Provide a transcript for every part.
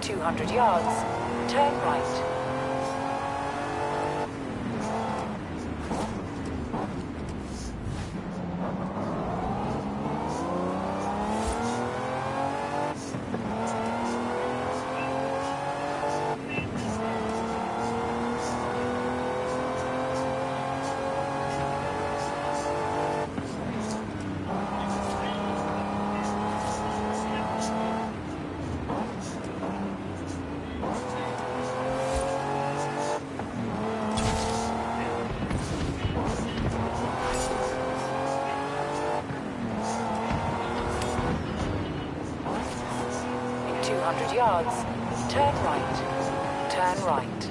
200 yards, turn right. In 200 yards, turn right. Turn right.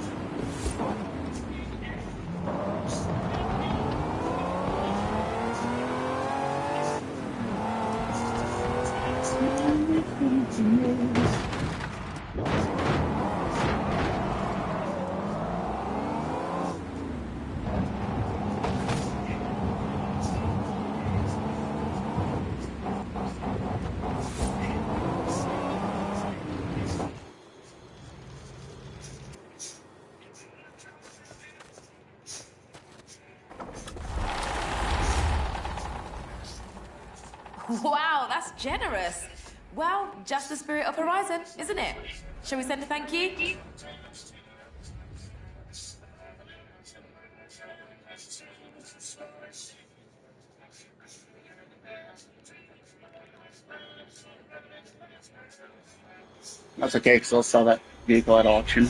Wow, that's generous. Well, just the spirit of Horizon, isn't it? Shall we send a thank you? That's okay, because I'll sell that vehicle at auction.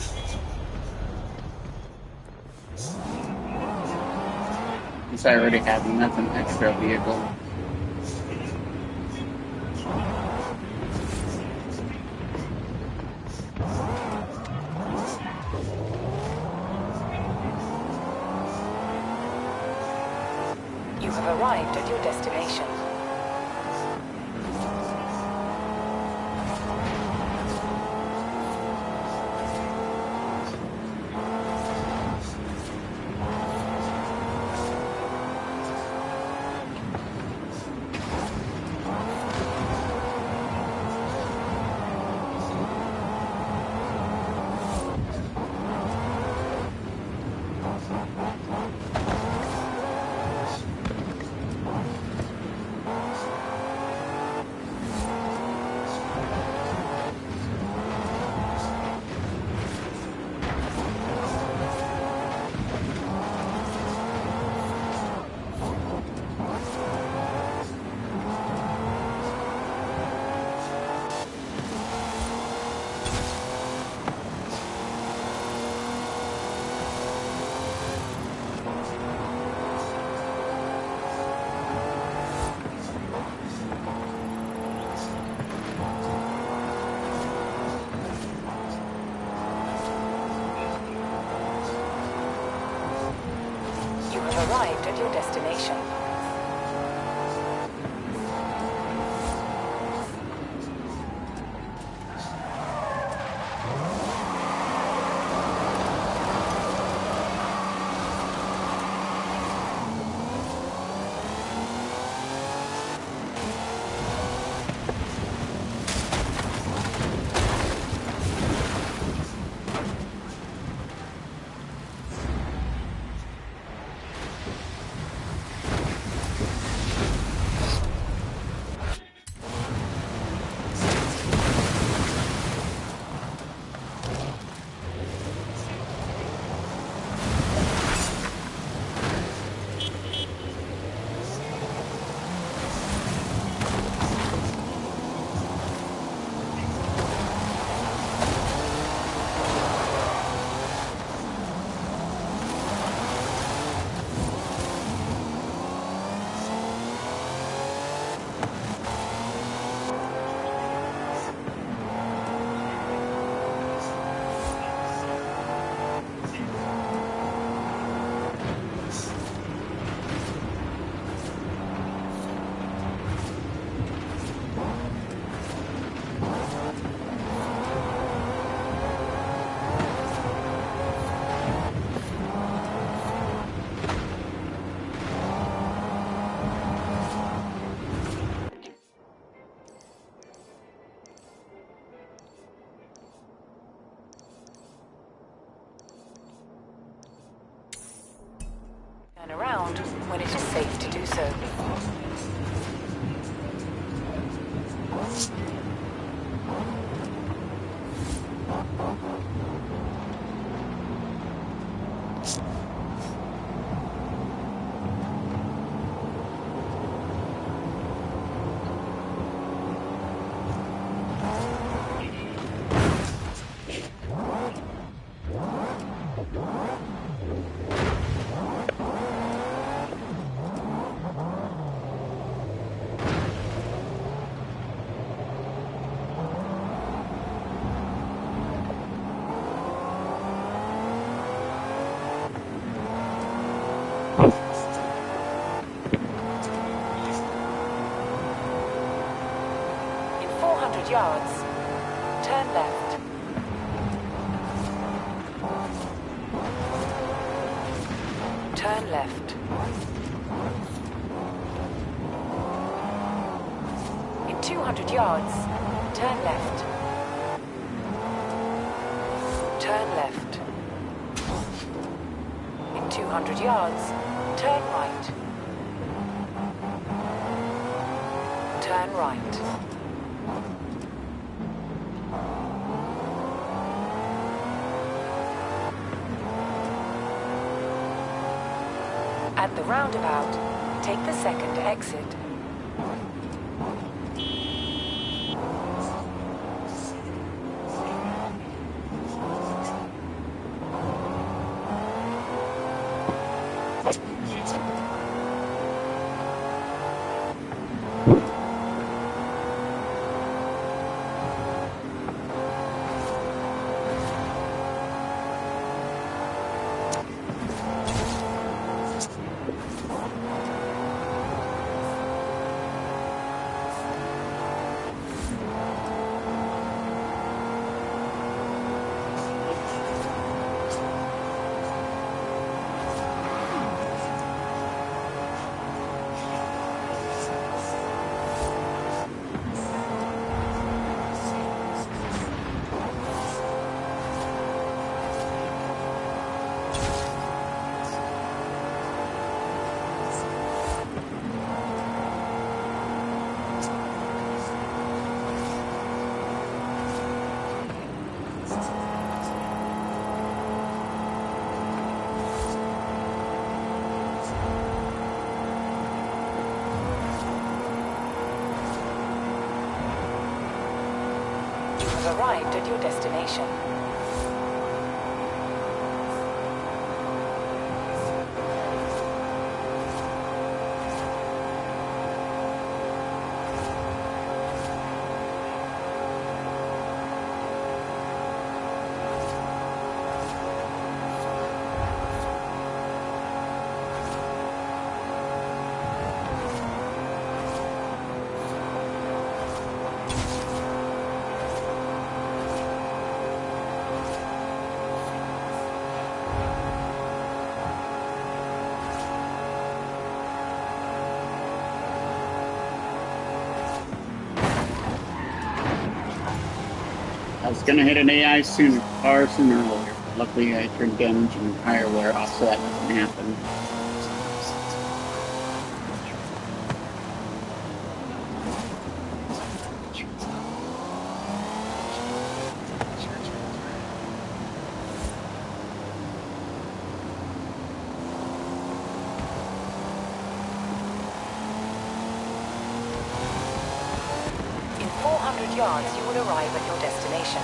Since I already have one, that's an extra vehicle. You have arrived at your destination. You have arrived at your destination. around when it is safe to do so. In 400 yards, turn left. Turn left. In 200 yards, turn left. Turn left. In 200 yards, turn right. Turn right. At the roundabout, take the second exit. Have arrived at your destination. I was gonna hit an AI car sooner or later. Luckily, I turned damage and tire wear off, so that doesn't happen. In 400 yards, you will arrive at your destination.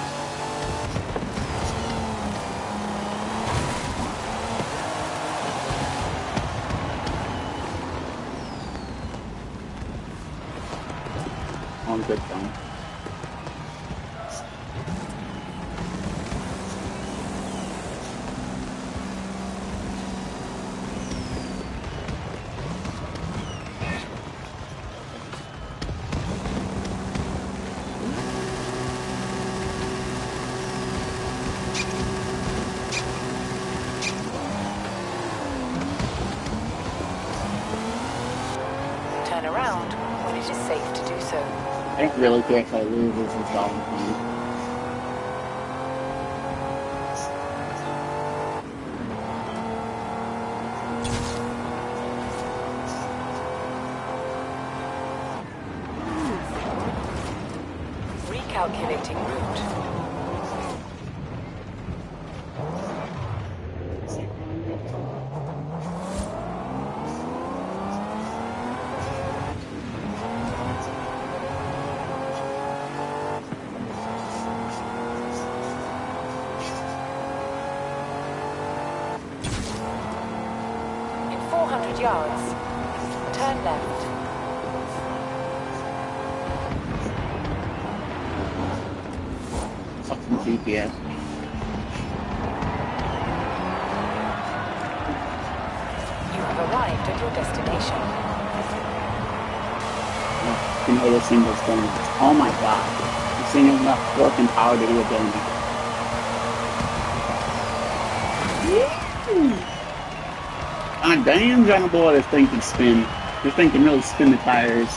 On good time. Turn around when it is safe to do so. I don't really care if I lose this installment. Calculating route. In 400 yards, turn left. Fucking GPS. You have arrived at your destination. You know this thing was going. Oh my god. This thing has enough working power to do a building. God damn, John Boy, this thing can spin. This thing can really spin the tires.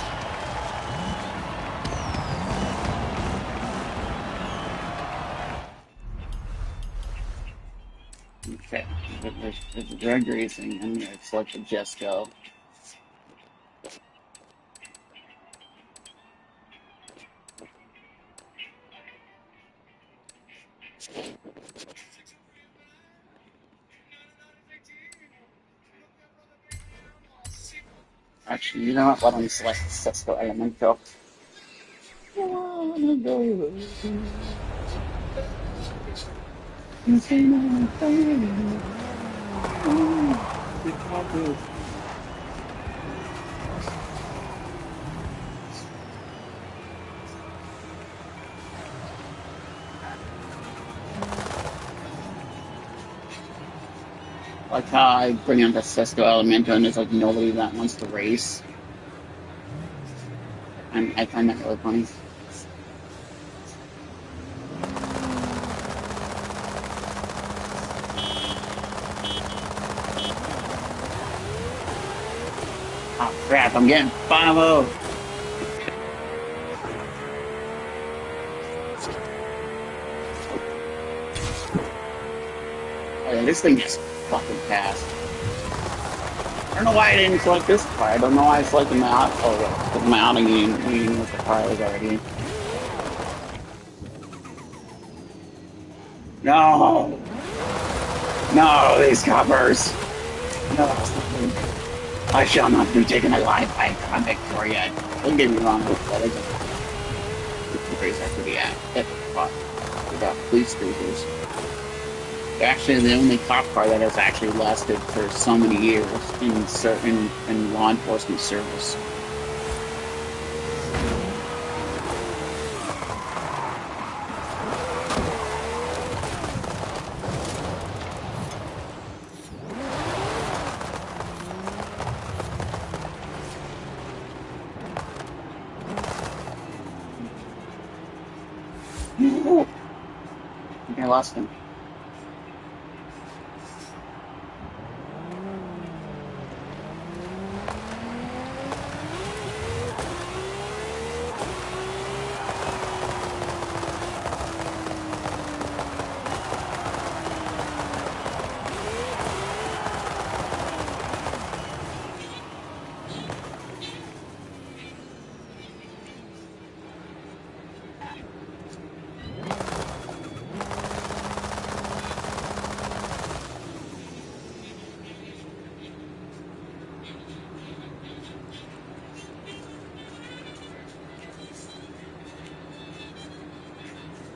Okay, there's drag racing in there. It's like a just go. Actually, you know what? Why don't we select the Cisco Elemental? Like how I bring up the Cisco Elemental and there's like nobody that wants to race. I find that really funny. Oh crap, I'm getting 5-0. Oh yeah, this thing is fucking fast. I don't know why I didn't select this car. I don't know why I selected my auto. Oh, well, because my auto meeting with the car I was already in. No! No, these coppers! No. I shall not be taken alive by a convict for yet. Don't get me wrong, but I just race after the epic spot. We got police cruisers. They're actually the only cop car that has actually lasted for so many years in law enforcement service. Okay, I lost him.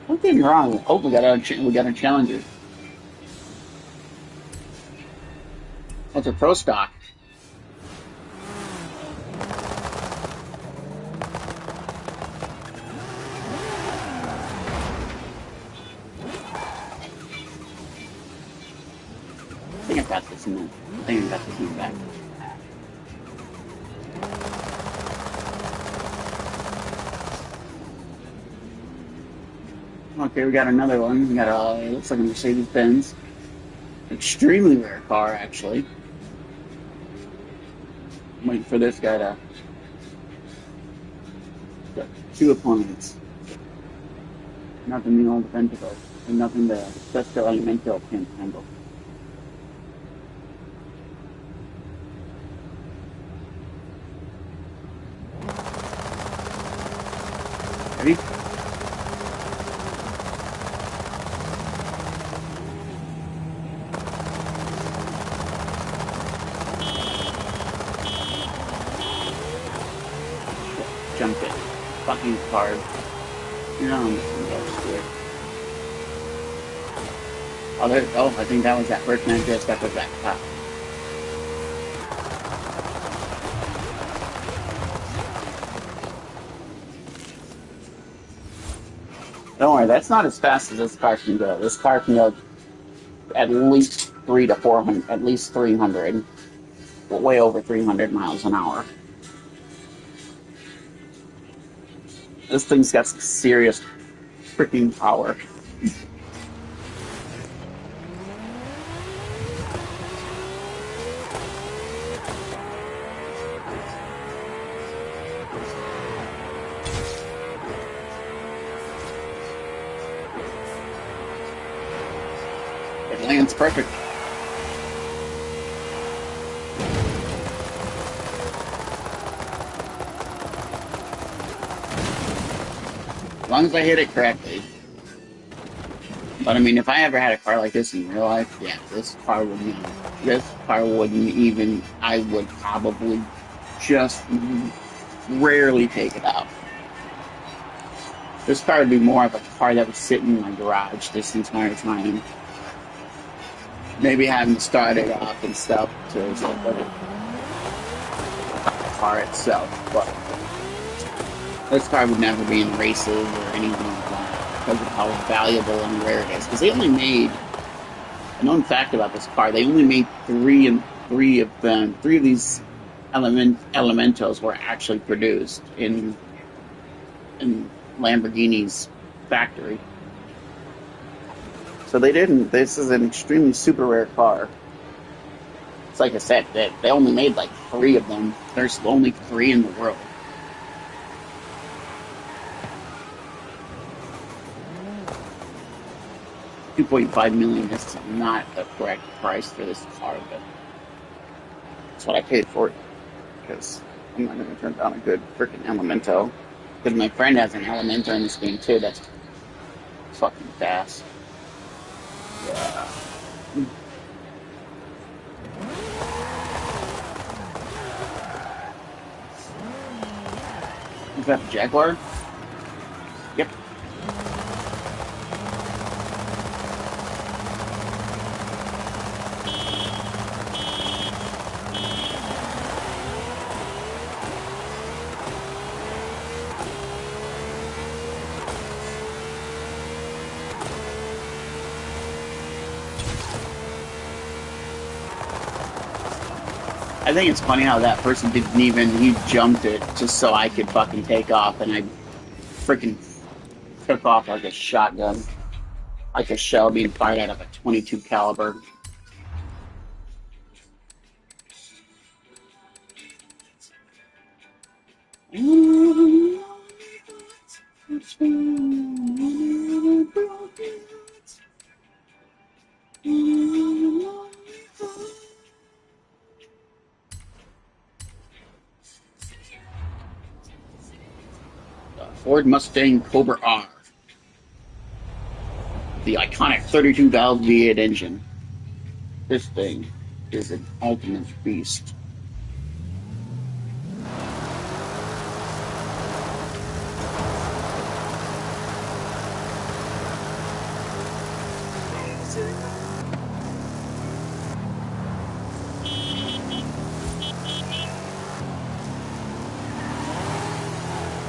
Don't get me wrong. Oh, we got a challenger. That's a pro stock. I think I got this in the. I think I got this in the back. Okay, we got another one. We got a. It looks like a Mercedes-Benz. Extremely rare car, actually. I'm waiting for this guy to. Got two opponents. Nothing the old Pentacle, and nothing the Cisco Elemental can't handle. Ready? jumped it. Fucking card. You know, I'm just gonna go screw it. Oh, I think that was that first man just got the back top. Don't worry, that's not as fast as this car can go. This car can go at least 300 to 400, at least 300, way over 300 miles an hour. This thing's got some serious freaking power. It lands perfect. As long as I hit it correctly. But I mean, if I ever had a car like this in real life, yeah, this car wouldn't even, I would probably just rarely take it out. This car would be more of a car that would sit in my garage this entire time. Maybe having to start it up and stuff to the car itself, but this car would never be in races or anything like that because of how valuable and rare it is. Because they only made, a known fact about this car, they only made three of these Elementos were actually produced in Lamborghini's factory. So they didn't. This is an extremely super rare car. It's like I said, they only made like 3 of them. There's only 3 in the world. $2.5 million is not the correct price for this car, but that's what I paid for it. Because I'm not going to turn down a good freaking Elemento. Because my friend has an Elemento in this game too. That's fucking fast. Yeah. Is that the Jaguar? Yep. I think it's funny how that person didn't even, he jumped it just so I could fucking take off, and I freaking took off like a shotgun. Like a shell being fired out of a .22 caliber. Ford Mustang Cobra R. The iconic 32-valve V8 engine. This thing is an ultimate beast.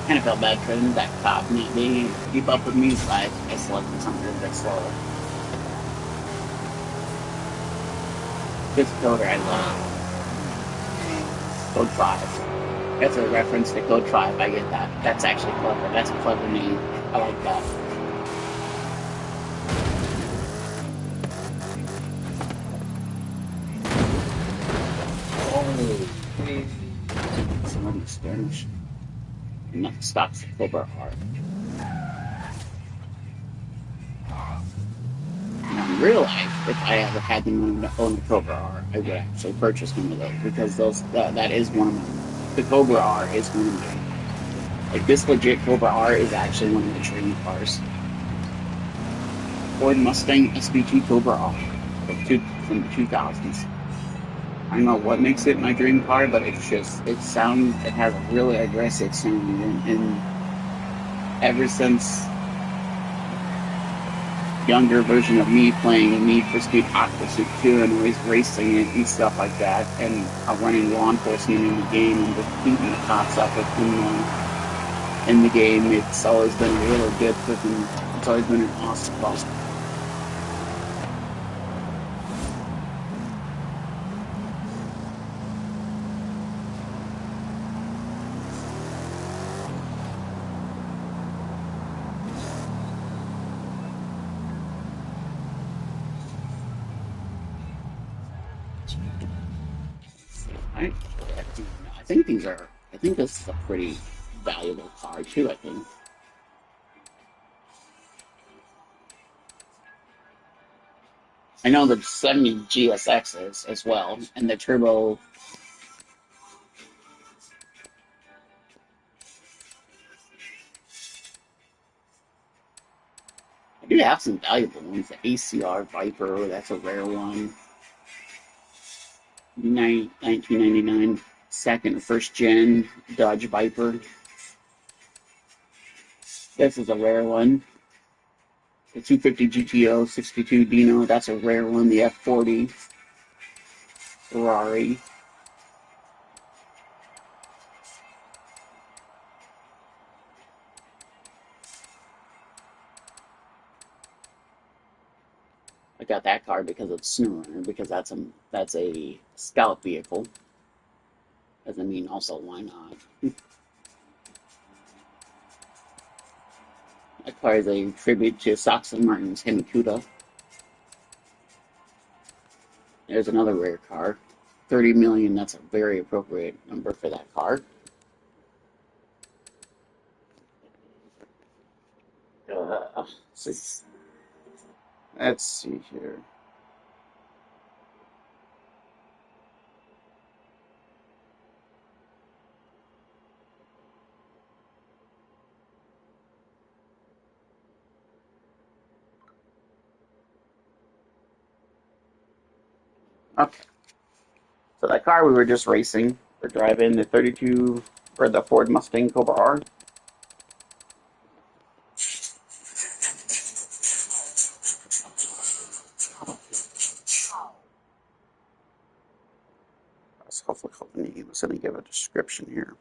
Kind of felt bad for that cop and they keep up with me, so I selected something a bit slower. This coder I love. Code 5. That's a reference to Code 5, I get that. That's actually clever. That's a clever name. I like that. Oh, somebody Spanish. Nothing stops the Cobra R. Now, in real life, if I ever had the money to own a Cobra R, I would actually purchase one of those because that is one of my. The Cobra R is one of my. Like this legit Cobra R is actually one of the dream cars. Ford Mustang SVT Cobra R from the 2000s. I don't know what makes it my dream car, but it's just it has a really aggressive sound, and ever since younger version of me playing Need for Speed Hot Pursuit 2 and always racing it and stuff like that, and running law enforcement in the game and just beating the cops up in the game. It's always been a really good freaking. It's always been an awesome car. I, I think these are. I think this is a pretty valuable car too. I think. I know the 70 GSXs as well, and the turbo. I do have some valuable ones. The ACR Viper, that's a rare one. 1999 second or first gen Dodge Viper. This is a rare one. The 250 GTO 62 Dino, that's a rare one. The F40 Ferrari. I got that car because of SnowRunner, because that's a scout vehicle. Doesn't mean also why not. That car is a tribute to Sox and Martin's Hemi-Cuda. There's another rare car. 30 million, that's a very appropriate number for that car. Let's see here. Okay. So that car we were just racing, we're driving the 32 or the Ford Mustang Cobra R. I was hopefully hoping he was going to give a description here.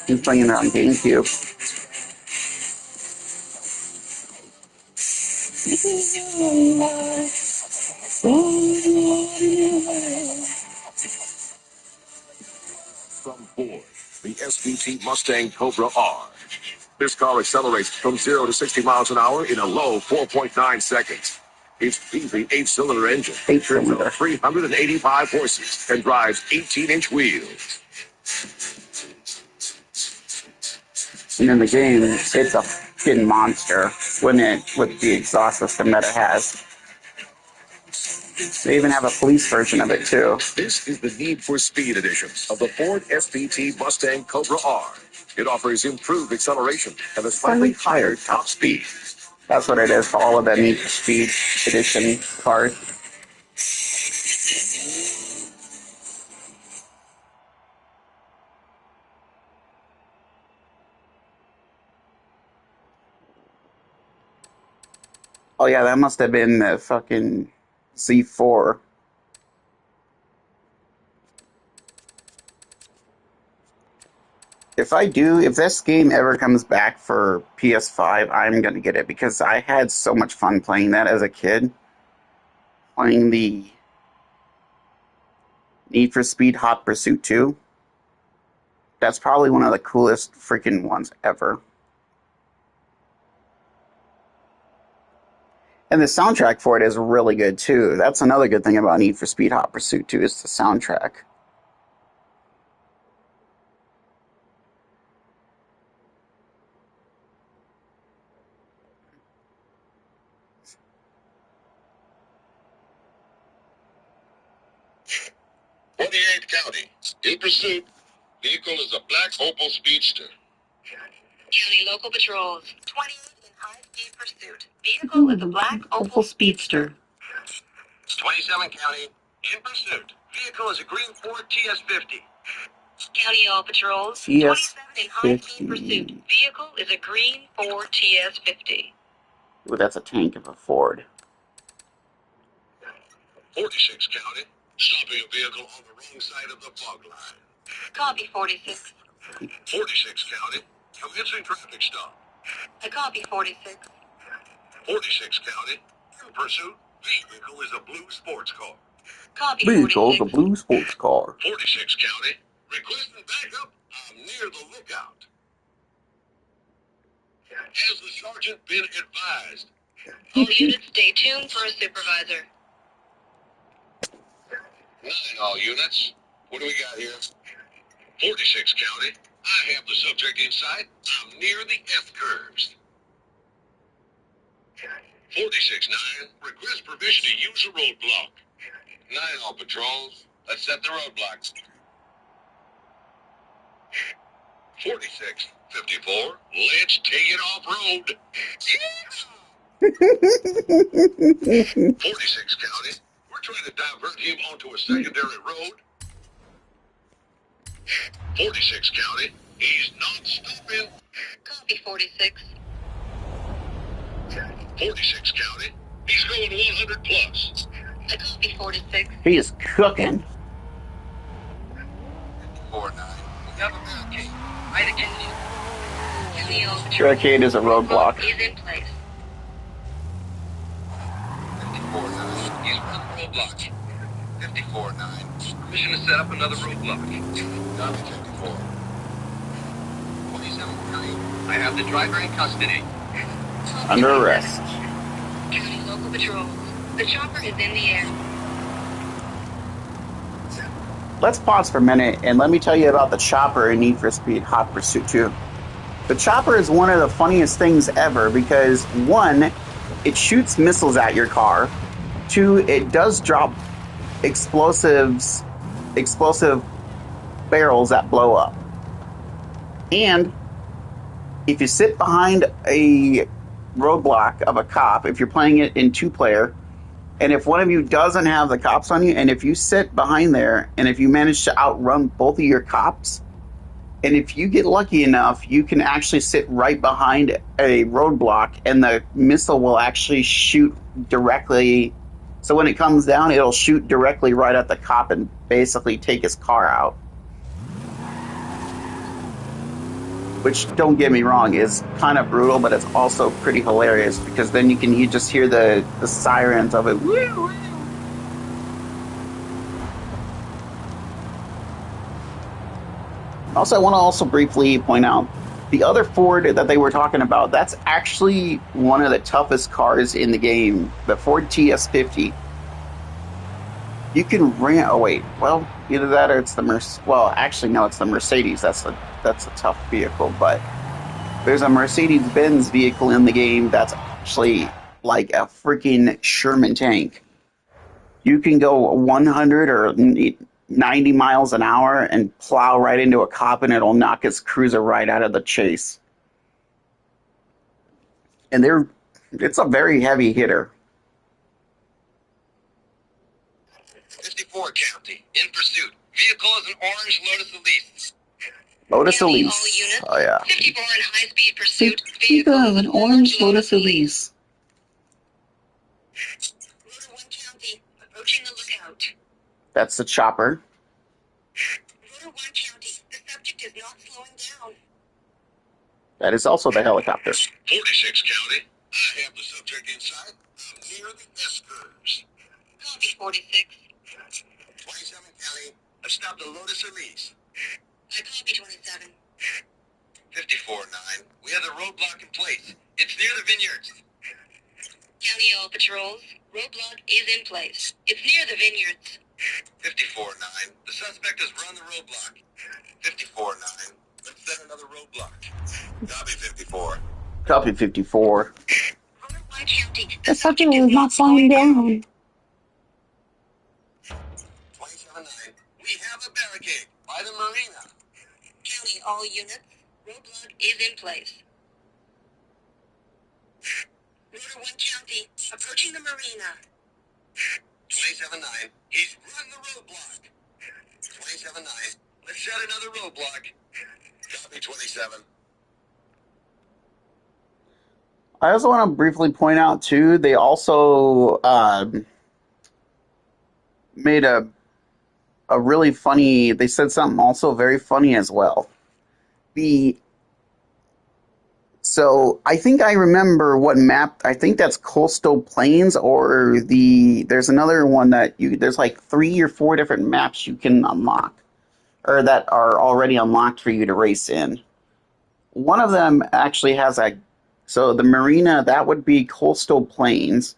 He's playing it on GameCube. From Ford, the SVT Mustang Cobra R. This car accelerates from 0 to 60 miles an hour in a low 4.9 seconds. Its beefy 8-cylinder engine turns out 385 horses and drives 18-inch wheels. And in the game, it's a fucking monster with the exhaust system that it has. They even have a police version of it too. This is the Need for Speed edition of the Ford SVT Mustang Cobra R. It offers improved acceleration and a slightly higher top speed. That's what it is for all of the Need for Speed edition cars. Oh yeah, that must have been the fucking Z4. If this game ever comes back for PS5, I'm gonna get it because I had so much fun playing that as a kid. Playing the Need for Speed Hot Pursuit 2. That's probably one of the coolest freaking ones ever. And the soundtrack for it is really good too. That's another good thing about Need for Speed Hot Pursuit 2 is the soundtrack. 28 County. In pursuit. Vehicle is a black Opel Speedster. County local patrols. 28 in high-speed pursuit. Vehicle is a black Opel Speedster. 27 County. In pursuit. Vehicle is a green Ford TS50. County all patrols. TS 27 in high-speed pursuit. Vehicle is a green Ford TS50. Ooh, that's a tank of a Ford. 46 County. Stopping a vehicle on the wrong side of the fog line. Copy 46. 46 County. Commencing traffic stop. I copy 46. 46 County. In pursuit. Vehicle is a blue sports car. Copy Vehicle's a 46. blue sports car. 46 County. Requesting backup. I'm near the lookout. Has the sergeant been advised? All units stay tuned for a supervisor. 9 all units. What do we got here? 46 County. I have the subject in sight. I'm near the F curves. 46-9. Request permission to use a roadblock. 9 all patrols. Let's set the roadblocks. 46-54. Let's take it off-road. 46 County. We're trying to divert him onto a secondary road. 46 County. He's not stopping. Copy 46. 46 County. He's going 100 plus. I copy 46. He is cooking. 4-9. We have a barricade. Right attention. County all patrols. Barricade is a roadblock. Is in place. 54-9. He's run the roadblock. 54-9. Permission to set up another roadblock. Copy 54. 27-9. I have the driver in custody. Under arrest. County local patrols. The chopper is in the air. Let's pause for a minute and let me tell you about the chopper in Need for Speed Hot Pursuit 2. The chopper is one of the funniest things ever because, one, it shoots missiles at your car. Two, it does drop explosive barrels that blow up. And if you sit behind a roadblock of a cop, if you're playing it in 2-player, and if one of you doesn't have the cops on you, and if you sit behind there, and if you manage to outrun both of your cops, and if you get lucky enough, you can actually sit right behind a roadblock, and the missile will actually shoot directly. So when it comes down, it'll shoot directly right at the cop and basically take his car out. Which, don't get me wrong, is kind of brutal, but it's also pretty hilarious because then you just hear the sirens of it. Also, I want to also briefly point out the other Ford that they were talking about. That's actually one of the toughest cars in the game, the Ford TS50. You can ram. Oh wait, well, either that or it's the Well, actually, no, it's the Mercedes. That's a tough vehicle. But there's a Mercedes-Benz vehicle in the game that's actually like a freaking Sherman tank. You can go 100 or 90 miles an hour and plow right into a cop, and it'll knock his cruiser right out of the chase. And it's a very heavy hitter. 54 County. In pursuit. Vehicle is an orange Lotus Elise. Lotus County Elise. all units. Oh yeah. 54 in high-speed pursuit. Vehicle is an orange Lotus Elise. Rotor 1 County. Approaching the lookout. That's the chopper. Rotor 1 County. The subject is not slowing down. That is also the helicopter. 46 County. I have the subject inside. I'm near the S curves. Copy 46. 27 County. I've stopped the Lotus Elise. I copy 27. 54-9. We have the roadblock in place. It's near the vineyards. County all patrols. Roadblock is in place. It's near the vineyards. 54-9. The suspect has run the roadblock. 54-9. Let's set another roadblock. Copy 54. Copy 54. Rotor 1 County. The subject is not slowing down. 27 379. We have a barricade by the marina. County, all units. Roadblock is in place. Rotor 1 County, approaching the marina. 279. He's run the roadblock. 279. Let's set another roadblock. Copy 27. I also want to briefly point out too, they also made a really funny. They said something also very funny as well. So I think I remember what map. I think that's Coastal Plains, or there's another one that there's like 3 or 4 different maps you can unlock, or that are already unlocked for you to race in. One of them actually has so the marina, that would be Coastal Plains.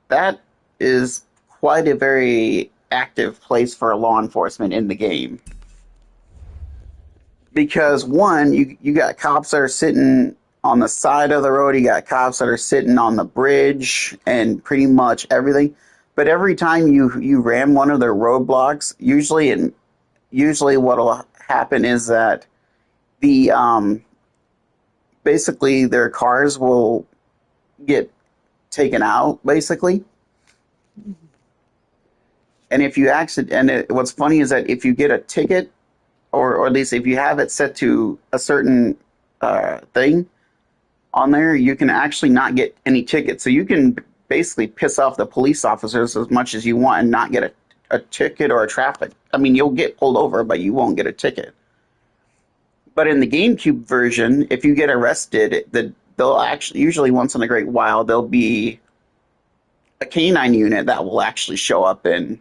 That is quite a very active place for law enforcement in the game. Because one, you got cops that are sitting on the side of the road, you got cops that are sitting on the bridge, and pretty much everything. But every time you ram one of their roadblocks, usually what'll happen is that basically their cars will get taken out, basically. And if you what's funny is that if you get a ticket, or at least if you have it set to a certain thing on there, you can actually not get any tickets. So you can basically piss off the police officers as much as you want and not get a ticket or a traffic. I mean, you'll get pulled over, but you won't get a ticket. But in the GameCube version, if you get arrested, they'll actually, usually once in a great while, there'll be a canine unit that will actually show up and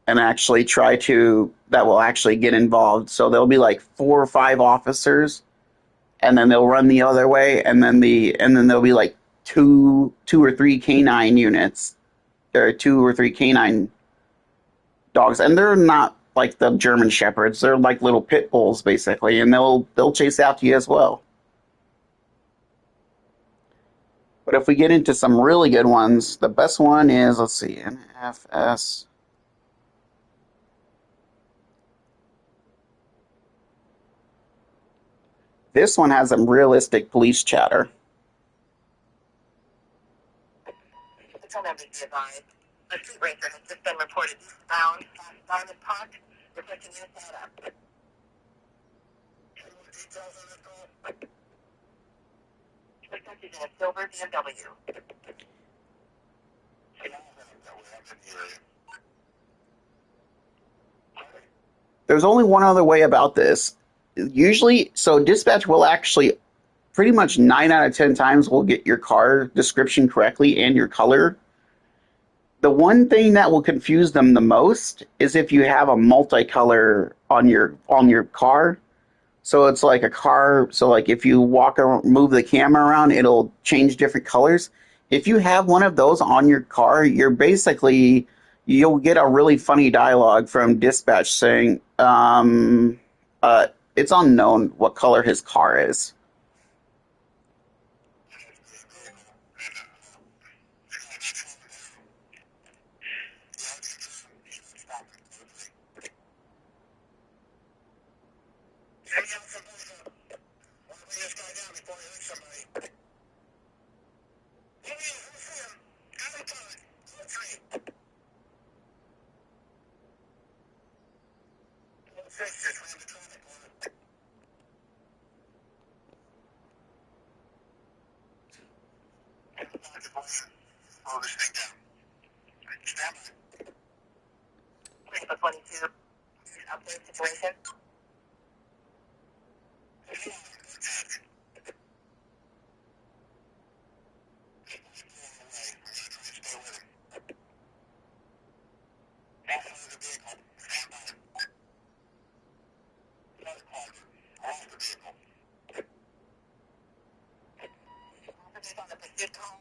actually that will actually get involved. So there'll be like 4 or 5 officers, and then they'll run the other way, and then there'll be like two or three canine units. There are 2 or 3 canine dogs, and they're not like the German shepherds. They're like little pit bulls, basically, and they'll chase after you as well. But if we get into some really good ones, the best one is, let's see, NFS. This one has some realistic police chatter. Tell them to be advised. A street racer has just been reported eastbound past Diamond Park, requesting you set up. Any more details on this call? Suspect is in a silver BMW. There's only one other way about this. Usually, so dispatch will actually, pretty much 9 out of 10 times, will get your car description correctly and your color. The one thing that will confuse them the most is if you have a multicolor on your car. So it's like a car. So like if you move the camera around, it'll change different colors. If you have one of those on your car, you'll get a really funny dialogue from dispatch saying, it's unknown what color his car is. Slow this thing down. Stand by. 22. Update situation. On the pursuit call,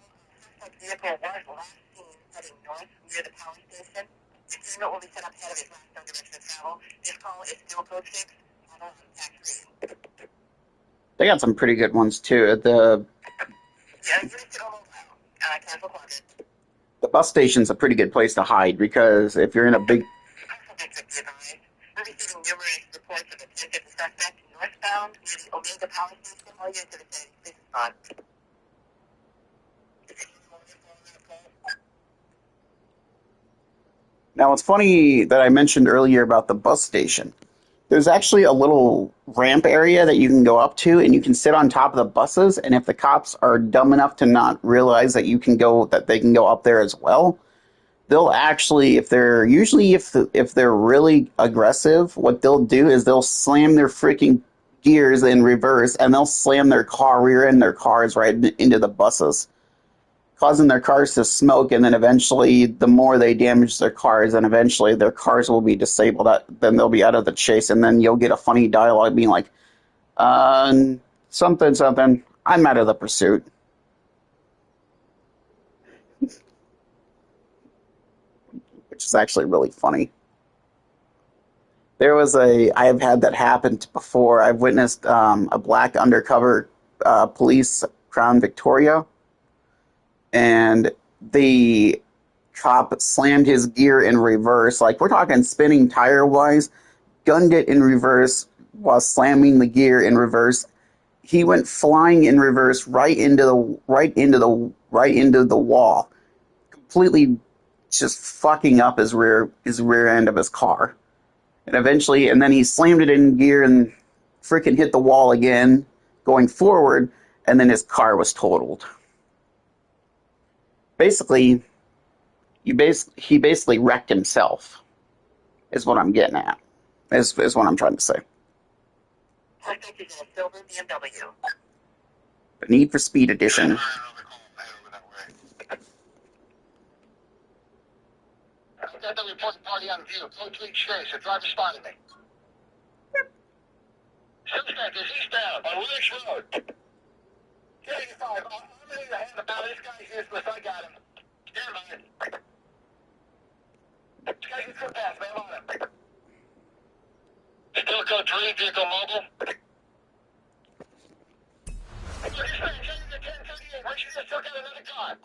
suspect vehicle was last seen heading north near the power station. The unit will be set up ahead of his last known direction of travel. This call is still code 6. Model on tax 3. They got some pretty good ones too. The bus station's a pretty good place to hide, because if you're in a big district nearby. We're receiving numerous reports of attempted suspect northbound near the Omega Power Station. All units to the city. Please respond. Now, it's funny that I mentioned earlier about the bus station. There's actually a little ramp area that you can go up to, and you can sit on top of the buses. And if the cops are dumb enough to not realize that that they can go up there as well, they'll actually, if they're if they're really aggressive, what they'll do is they'll slam their freaking gears in reverse, and they'll slam their rear end their cars right into the buses, causing their cars to smoke, and then eventually, the more they damage their cars, and eventually their cars will be disabled, then they'll be out of the chase, and then you'll get a funny dialogue being like, something, something, I'm out of the pursuit. Which is actually really funny. I have had that happen before. I've witnessed a black undercover police Crown Victoria, and the cop slammed his gear in reverse. Like, we're talking spinning tire wise, gunned it in reverse while slamming the gear in reverse. He went flying in reverse right into the wall, completely just fucking up his rear end of his car. And then he slammed it in gear and freaking hit the wall again, going forward, and then his car was totaled. Basically, he basically wrecked himself, is what I'm getting at, is what I'm trying to say. Suspect is in a silver BMW. The Need for Speed edition. Got the reported party on view. Code 3 chase. A driver spotted me. Suspect is eastbound on Willis Road. 85. I'm in the hand about this guy's useless. I got him. Stand by. This guy's a trip pass, man. I'm on him. Still code 3, vehicle mobile. Look, this man changing the 1038. Make sure you still got another car.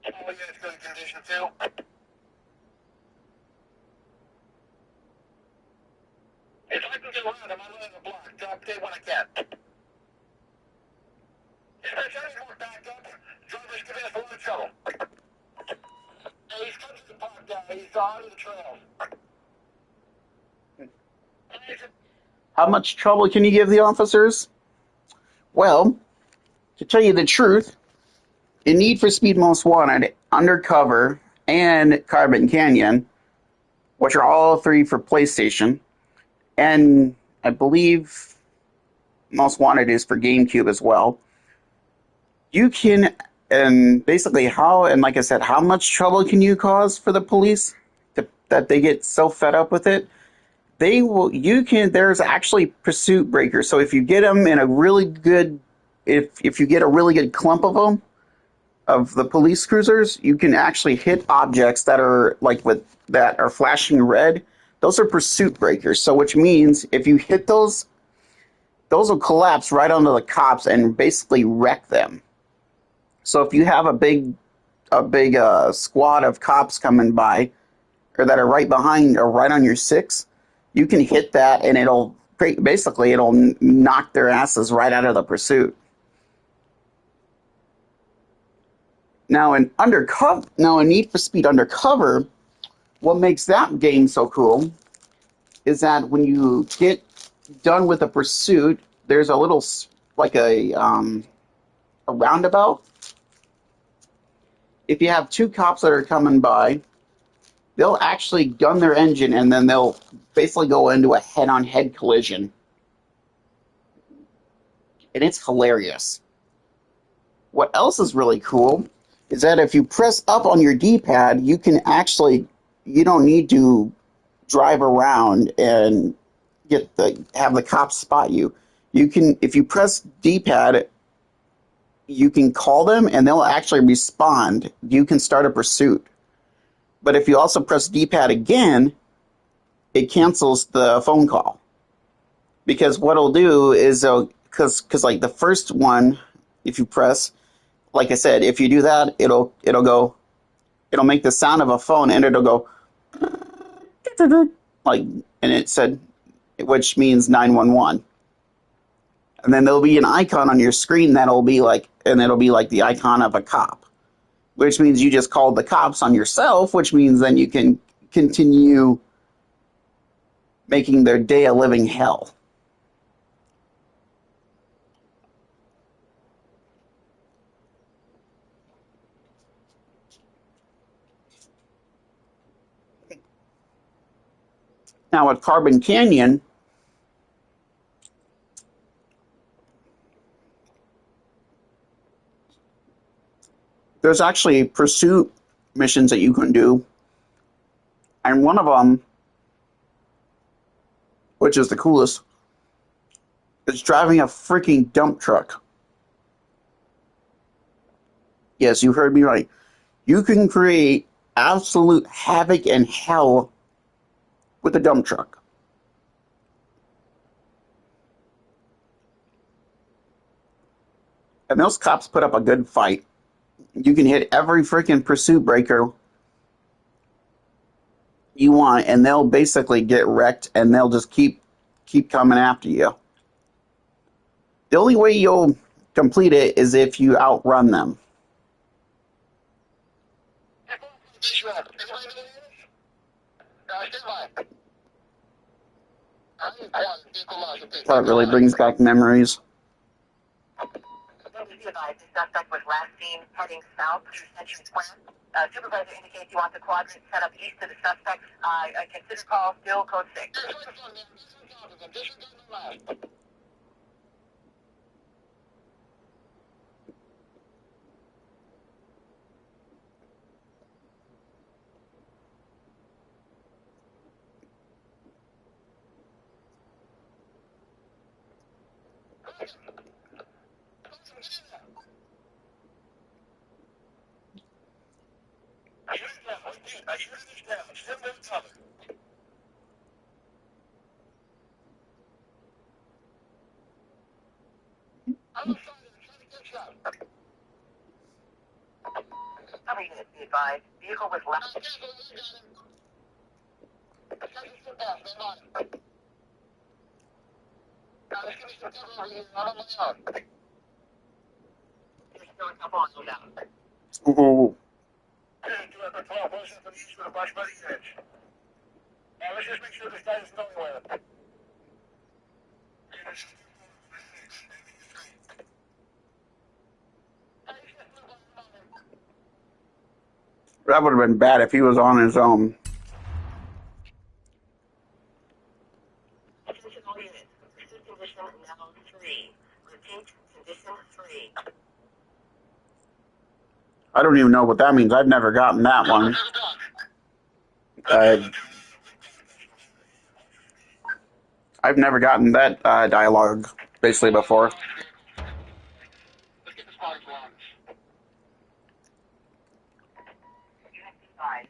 Oh, yeah, it's good condition, too. If I can get around him, I'm running the block. I'll update when I can. Dispatch, I need more backup. Driver's giving us a lot of trouble. Hey, he's coming to the park now. He's out of the trails. How much trouble can you give the officers? Well, to tell you the truth, in Need for Speed Most Wanted, Undercover, and Carbon Canyon, which are all three for PlayStation, and I believe Most Wanted is for GameCube as well, you can, and basically like I said, how much trouble can you cause for the police that they get so fed up with it? There's actually pursuit breakers. So if you get them in a really good, if you get a really good clump of them, of the police cruisers, you can actually hit objects that are that are flashing red. Those are pursuit breakers. So which means if you hit those will collapse right onto the cops and basically wreck them. So if you have a big squad of cops coming by, or that are right behind or right on your six, you can hit that and it'll knock their asses right out of the pursuit. Now in Need for Speed Undercover, what makes that game so cool is that when you get done with a pursuit, there's a little a roundabout. If you have two cops that are coming by, they'll actually gun their engine and then they'll basically go into a head-on-head collision. And it's hilarious. What else is really cool is that if you press up on your D-pad, you don't need to drive around and have the cops spot you. If you press D-pad, you can call them and they'll actually respond. You can start a pursuit. But if you also press D-pad again, it cancels the phone call. Because what it'll do is, because like the first one, if you press, like I said, if you do that, it'll make the sound of a phone, and it'll go like, and it said, which means 911. And then there'll be an icon on your screen that'll be like, and it'll be like the icon of a cop, which means you just called the cops on yourself, which means then you can continue making their day a living hell. Now at Carbon Canyon, there's actually pursuit missions that you can do. And one of them, which is the coolest, is driving a freaking dump truck. Yes, you heard me right. You can create absolute havoc and hell with a dump truck. And those cops put up a good fight. You can hit every freaking pursuit breaker you want, and they'll basically get wrecked, and they'll just keep coming after you. The only way you'll complete it is if you outrun them. That really brings back memories. The suspect was last seen heading south through Century Square. Supervisor indicates he wants a quadrant set up east of the suspect. Consider call still code 6. Other units be advised. Vehicle was left. Ooh. Let's just make sure this guy isn't anywhere. That would have been bad if he was on his own. Attention all units. Pursuit condition now 3. Repeat, condition 3. I don't even know what that means. I've never gotten that one. I've never gotten that dialogue basically before.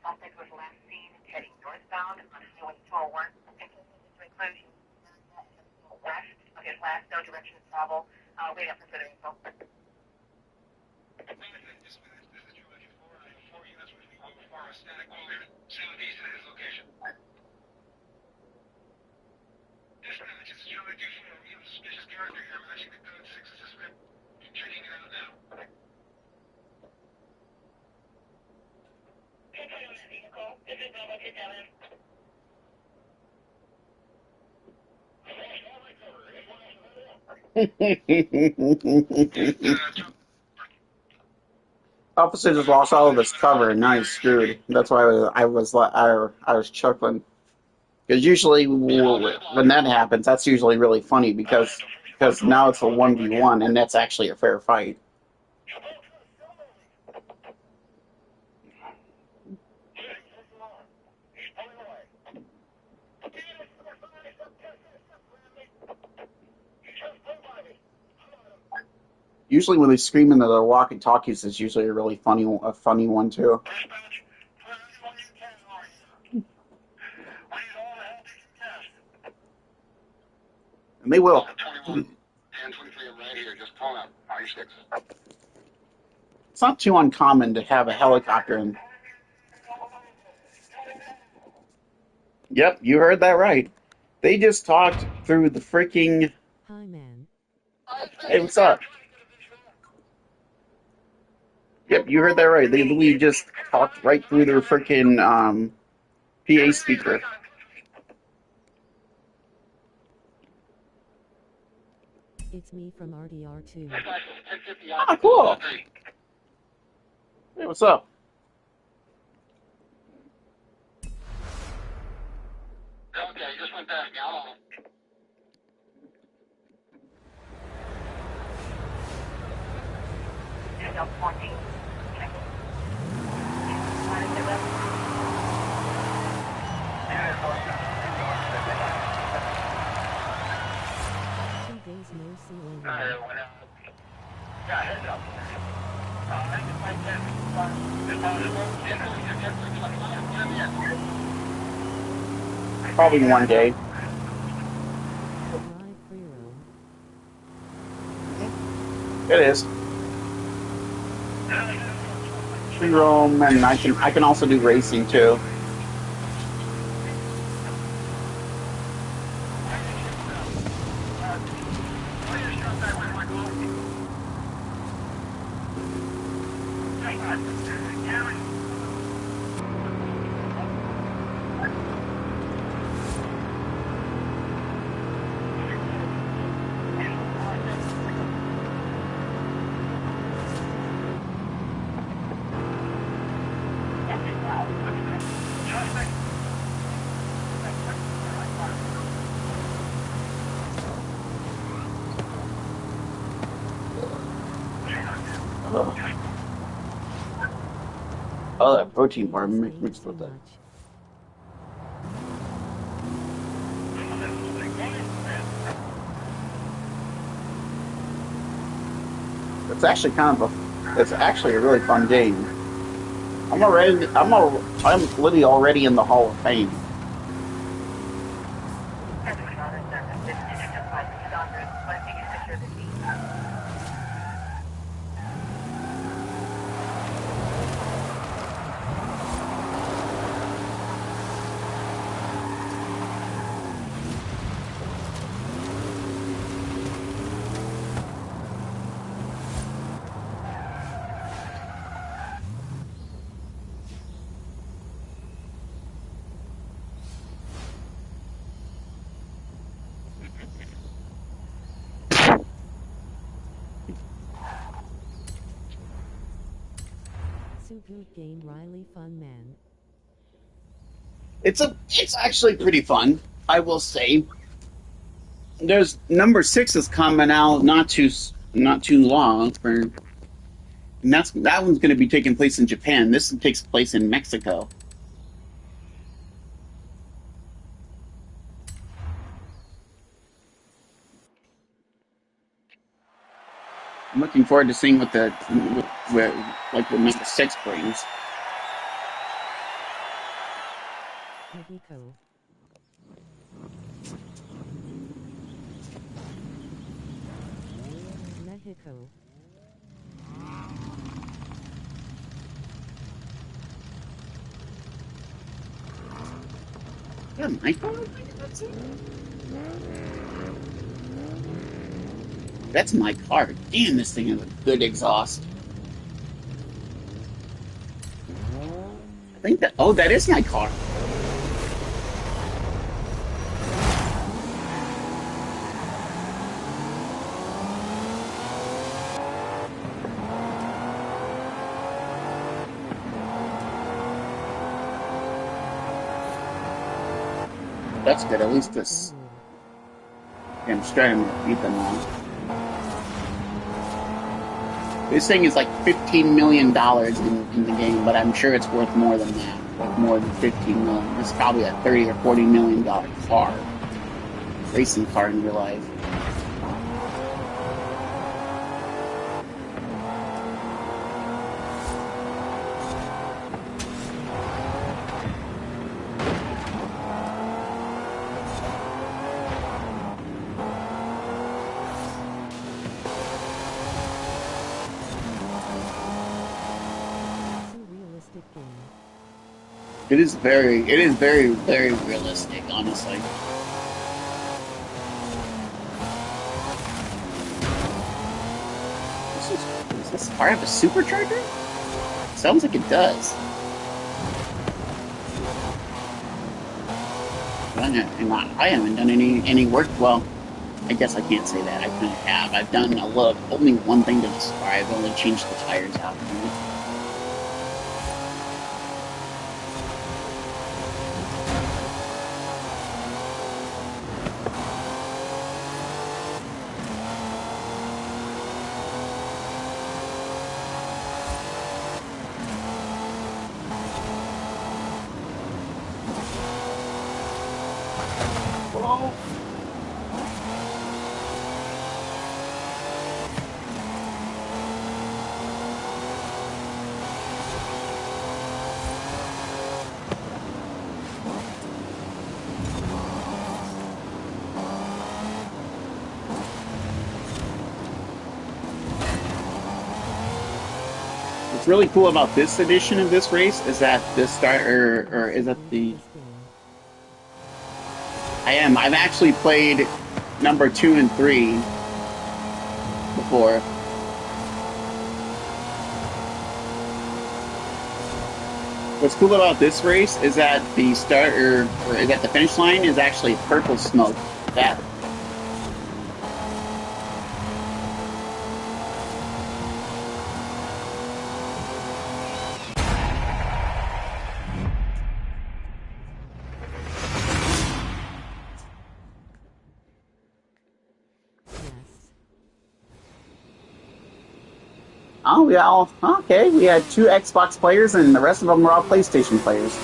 Suspect was last seen heading northbound on Highway 201. Continues to include west of his last no direction of travel. Wait up for further info. Officer just lost all of his cover, and now he's screwed. That's why I was chuckling. Because usually when that happens, that's usually really funny because now it's a 1v1, and that's actually a fair fight. Usually when they scream into their walkie-talkies, it's usually a really funny one too. And they will. 21, 1023, I'm right here, just pulling up. 96. It's not too uncommon to have a helicopter in. Yep, you heard that right. They just talked through the freaking. Hi, man. Hey, what's up? Yep, you heard that right. They literally just talked right through their freaking PA speaker. It's me from RDR2. Ah, cool. Hey, what's up? Okay, just went past me. I'll Still 14. Days no see one. Probably one day. Drive free roam. It is. Free roam, and I can also do racing too. Oh, that protein bar mixed with that. It's actually it's actually a really fun game. I'm literally already in the Hall of Fame. Super game Riley fun man. It's actually pretty fun, I will say. There's number 6 is coming out not too long for, and that one's going to be taking place in Japan. This one takes place in Mexico. I'm looking forward to seeing what what number 6 brings. Mexico. Mexico. Yeah, my car? That's my car. Damn, this thing has a good exhaust. I think that. Oh, that is my car. That's good. At least this. Yeah, I'm starting to beat them now. This thing is like $15 million in the game, but I'm sure it's worth more than that. Like more than 15 million. It's probably a $30 or $40 million car. Racing car in real life. It is very realistic, honestly. Does this car have a supercharger? Sounds like it does. I haven't done any work. Well, I guess I can't say that. I kind of have. I've done a little, only one thing to this car. I've only changed the tires out. Whoa. What's really cool about this edition of this race is that the start, or is that the... I've actually played number 2 and 3 before. What's cool about this race is that the start, or is that the finish line is actually purple smoke. That. Oh, yeah. Okay, we had 2 Xbox players, and the rest of them were all PlayStation players.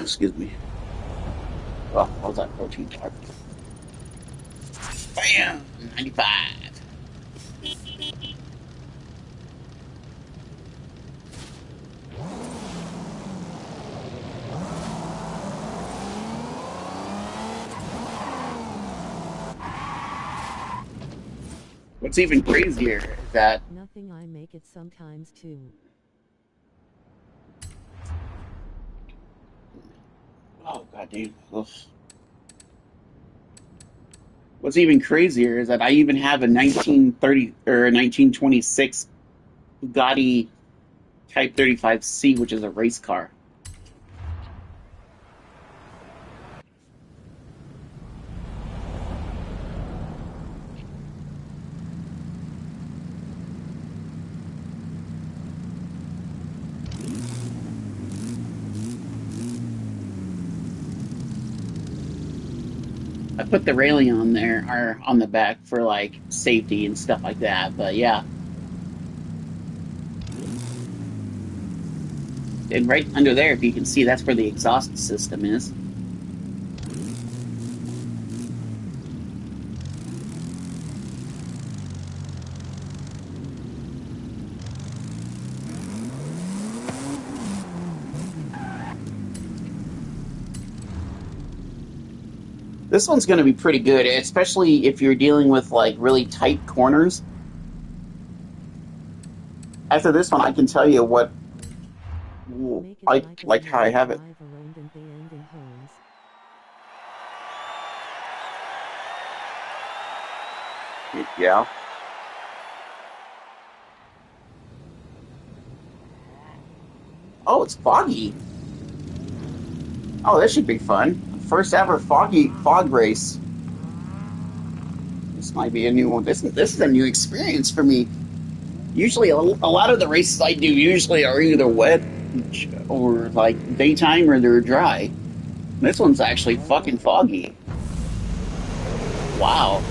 Excuse me. Oh, what was that? 14 car. Bam! 95. What's even crazier is that... Nothing, I make it sometimes too. Oh, goddamn. What's even crazier is that I even have a 1930 or a 1926 Bugatti Type 35C, which is a race car. I put the railing on there, or on the back for like safety and stuff like that, but yeah. And right under there, if you can see, that's where the exhaust system is. This one's going to be pretty good, especially if you're dealing with like really tight corners. After this one, I can tell you what like how I have it. Yeah. Oh, it's foggy. Oh, this should be fun. First ever fog race. This might be a new one. This is a new experience for me. Usually, a lot of the races I do usually are either wet or like daytime or they're dry. This one's actually fucking foggy. Wow.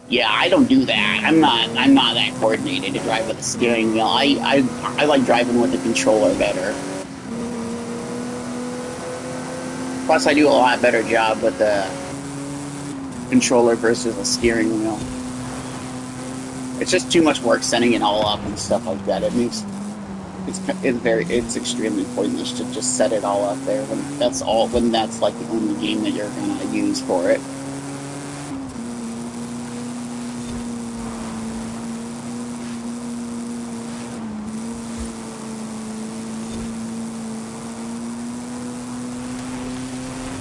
Yeah, I don't do that. I'm not that coordinated to drive with a steering wheel. I like driving with the controller better. Plus, I do a lot better job with the controller versus a steering wheel. It's just too much work setting it all up and stuff like that. It makes It's extremely pointless to just set it all up there when that's like the only game that you're gonna use for it.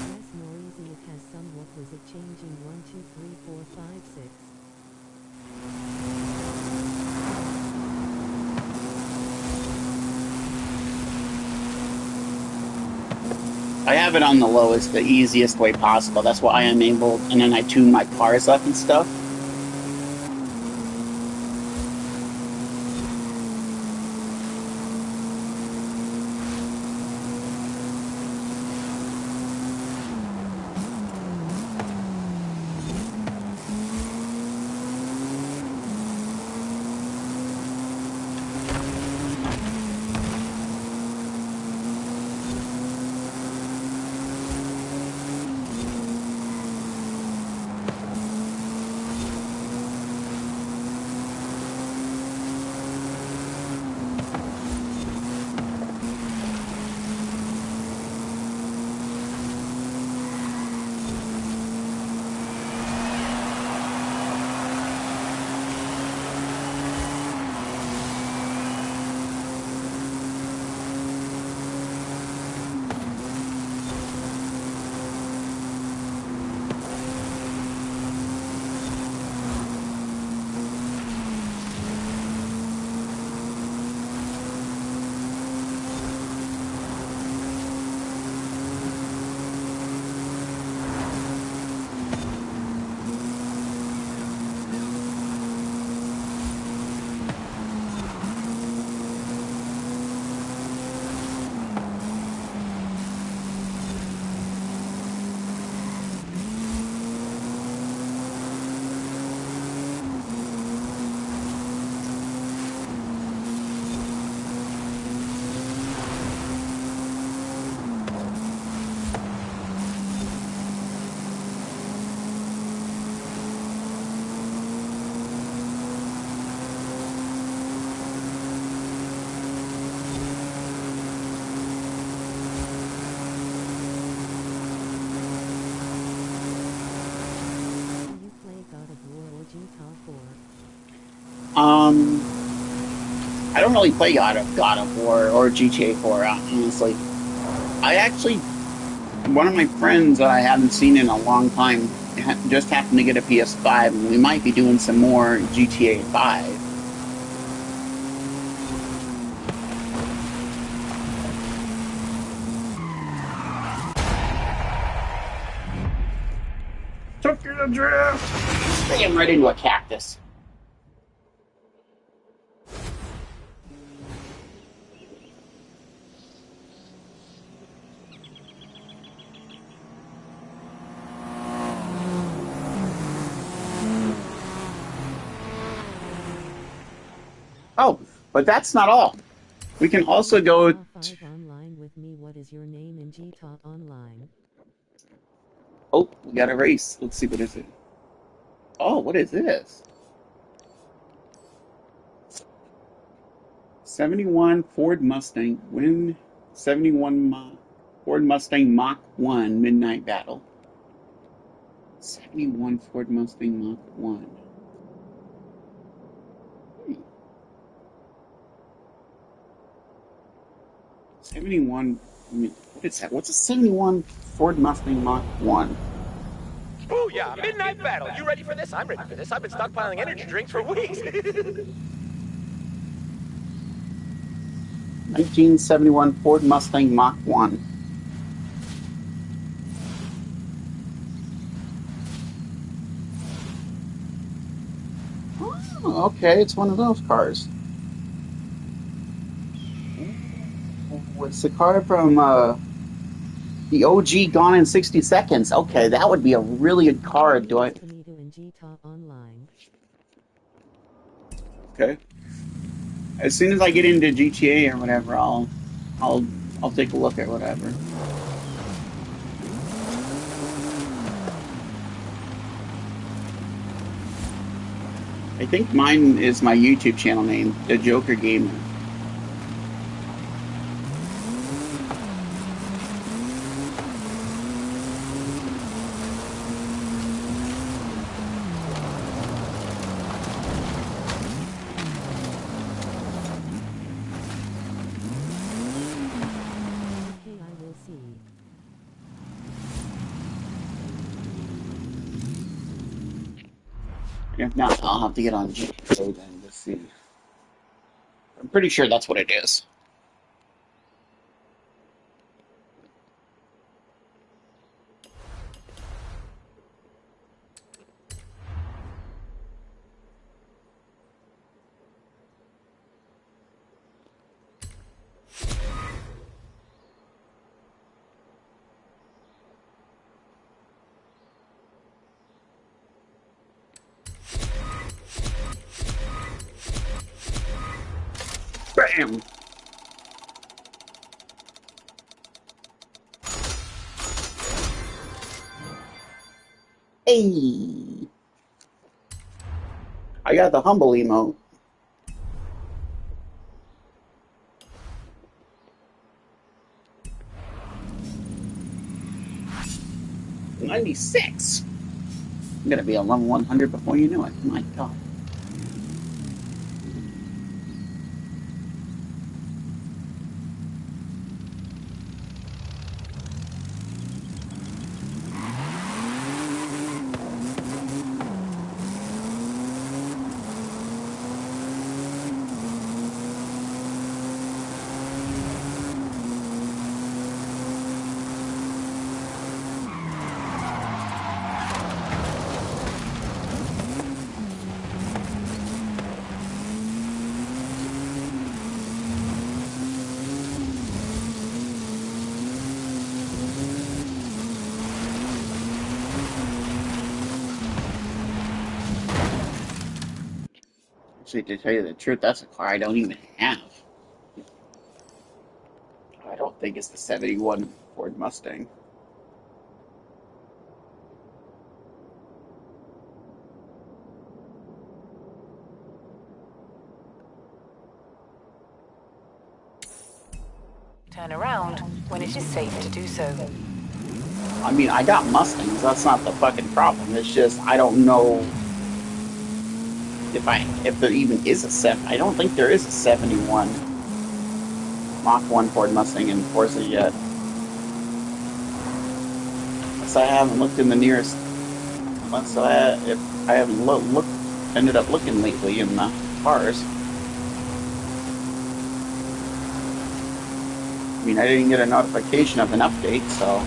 Less noisy, it has some what was it changing 1, 2, 3, 4, 5, 6. I have it on the lowest, the easiest way possible. That's why I am able, and then I tune my cars up and stuff. Do you play God of War or GTA 4? I don't really play God of War or GTA 4, honestly. I actually, one of my friends that I haven't seen in a long time just happened to get a PS5, and we might be doing some more GTA 5. Took you to drift! Bam, right into a cactus. Oh, but that's not all. We can also go... GTA 5 online with me. What is your name in GTA Online? Oh, we got a race. Let's see, what is it? Oh, what is this? 71 Ford Mustang. Win 71 Ford Mustang Mach 1 Midnight Battle. 71 Ford Mustang Mach 1. 71. What is that? What's a 71 Ford Mustang Mach 1? Oh yeah, midnight battle. You ready for this? I'm ready for this. I've been stockpiling energy drinks for weeks. 1971 Ford Mustang Mach 1. Oh, okay, it's one of those cars. It's the car from the OG Gone in 60 Seconds. Okay, that would be a really good car. Do I? In GTA Online. Okay. As soon as I get into GTA or whatever, I'll take a look at whatever. I think mine is my YouTube channel name, The Joker Gamer. If not, I'll have to get on GTA then to see. I'm pretty sure that's what it is. Bam! Hey! I got the humble emote. $96! I'm gonna be on level 100 before you know it. My god. See, to tell you the truth, that's a car I don't even have. I don't think it's the 71 Ford Mustang. Turn around when it is safe to do so. I mean, I got Mustangs. That's not the fucking problem. It's just I don't know if there even is a 7. I don't think there is a 71 Mach 1 Ford Mustang in Forza yet. Unless I haven't looked in the nearest. If I haven't ended up looking lately in the cars. I mean, I didn't get a notification of an update, so.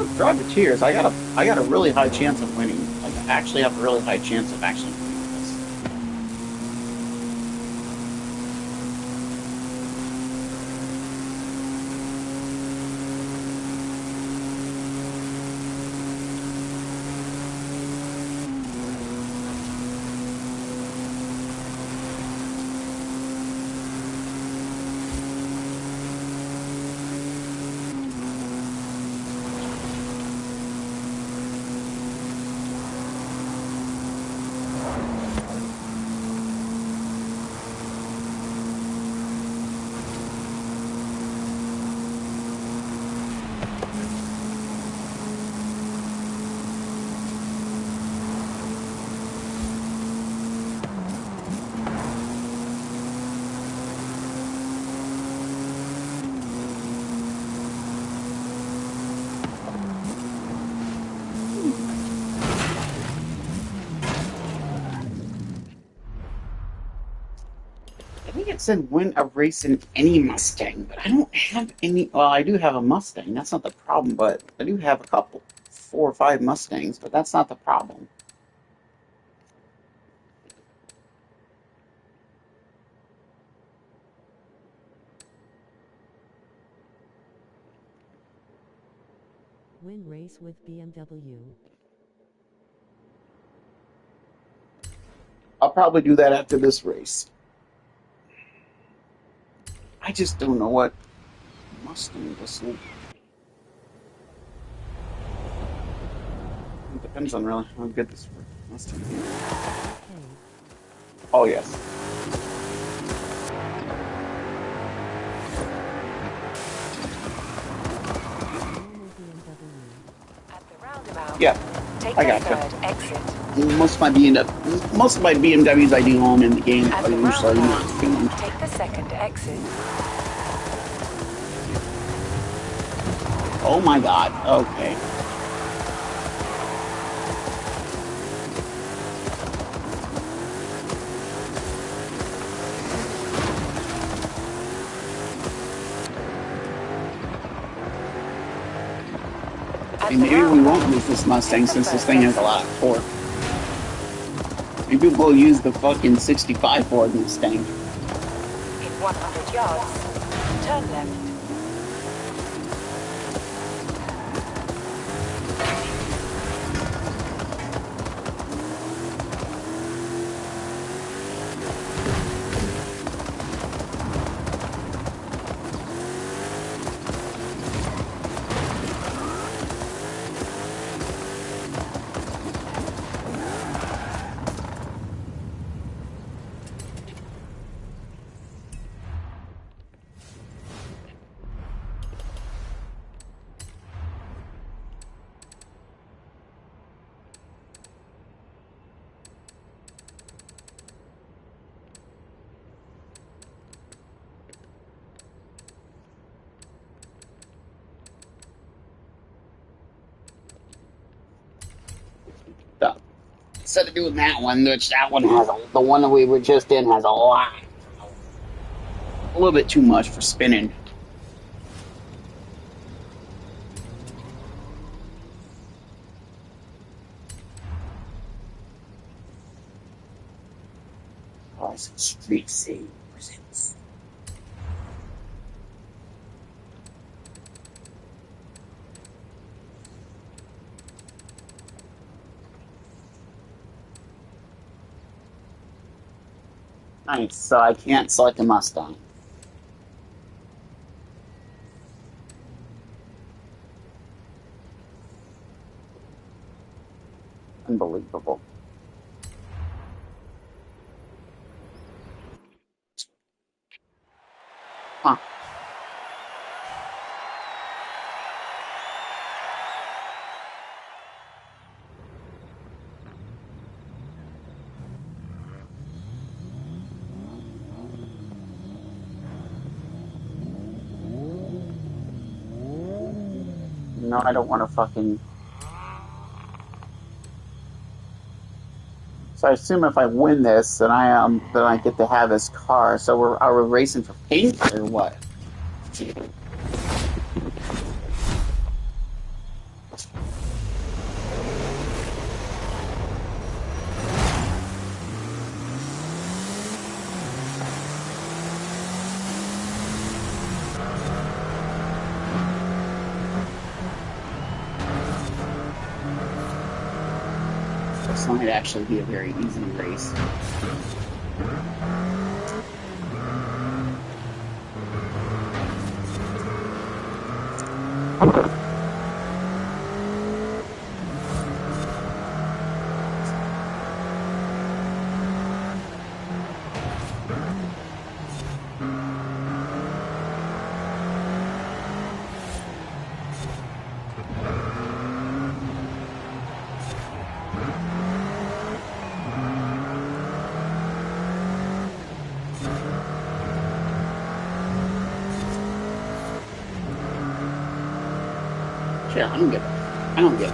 with Drive to Tears, I got a really high chance of winning. Like, I actually have a really high chance of actually winning this. I think it said win a race in any Mustang, but I don't have any. Well, I do have a Mustang. That's not the problem, but I do have a couple, 4 or 5 Mustangs, but that's not the problem. Win race with BMW. I'll probably do that after this race. I just don't know what Mustang this is. It depends on really how good this Mustang is. Hey, Oh, yes. normal BMW. At the roundabout, Yeah, take I the gotcha. third exit. Most of my BMWs I do own in the game At are the usually not roundabout, tuned. take the second exit. Oh my god, okay. At And the maybe we won't roundabout, use this Mustang take the since this first thing has a exit. lot of torque. Maybe we'll use the fucking 65 Ford Mustang. In 100 yards, turn left. Instead of doing that one, which that one has the one that we were just in has a little bit too much for spinning. Horizon Street Save presents. Nice, so I can't select a Mustang. Unbelievable. Huh. No, I don't want to fucking... So I assume if I win this, then I get to have his car. So are we racing for pink or what? This might actually be a very easy race.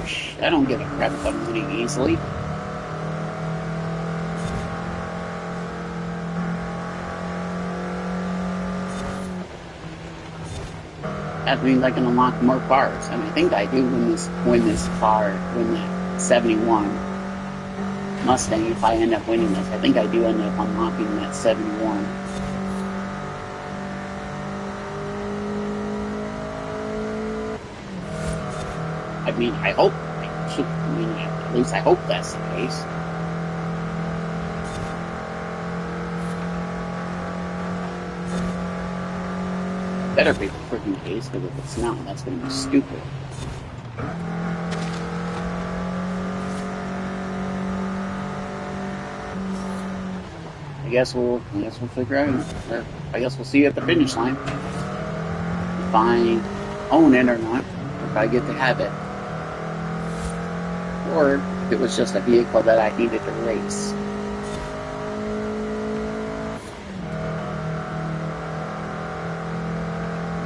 Shit, I don't give a crap if I'm winning easily. That means I can unlock more cars. I mean, I think I do win that 71 Mustang. If I end up winning this, I think I do end up unlocking that 71. I mean, at least I hope that's the case. Better be the freaking case, because if it's not, that's going to be stupid. I guess we'll figure out. Or I guess we'll see you at the finish line. If I own it or not, if I get to have it. Or if it was just a vehicle that I needed to race.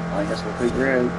Well, I guess we'll figure it out.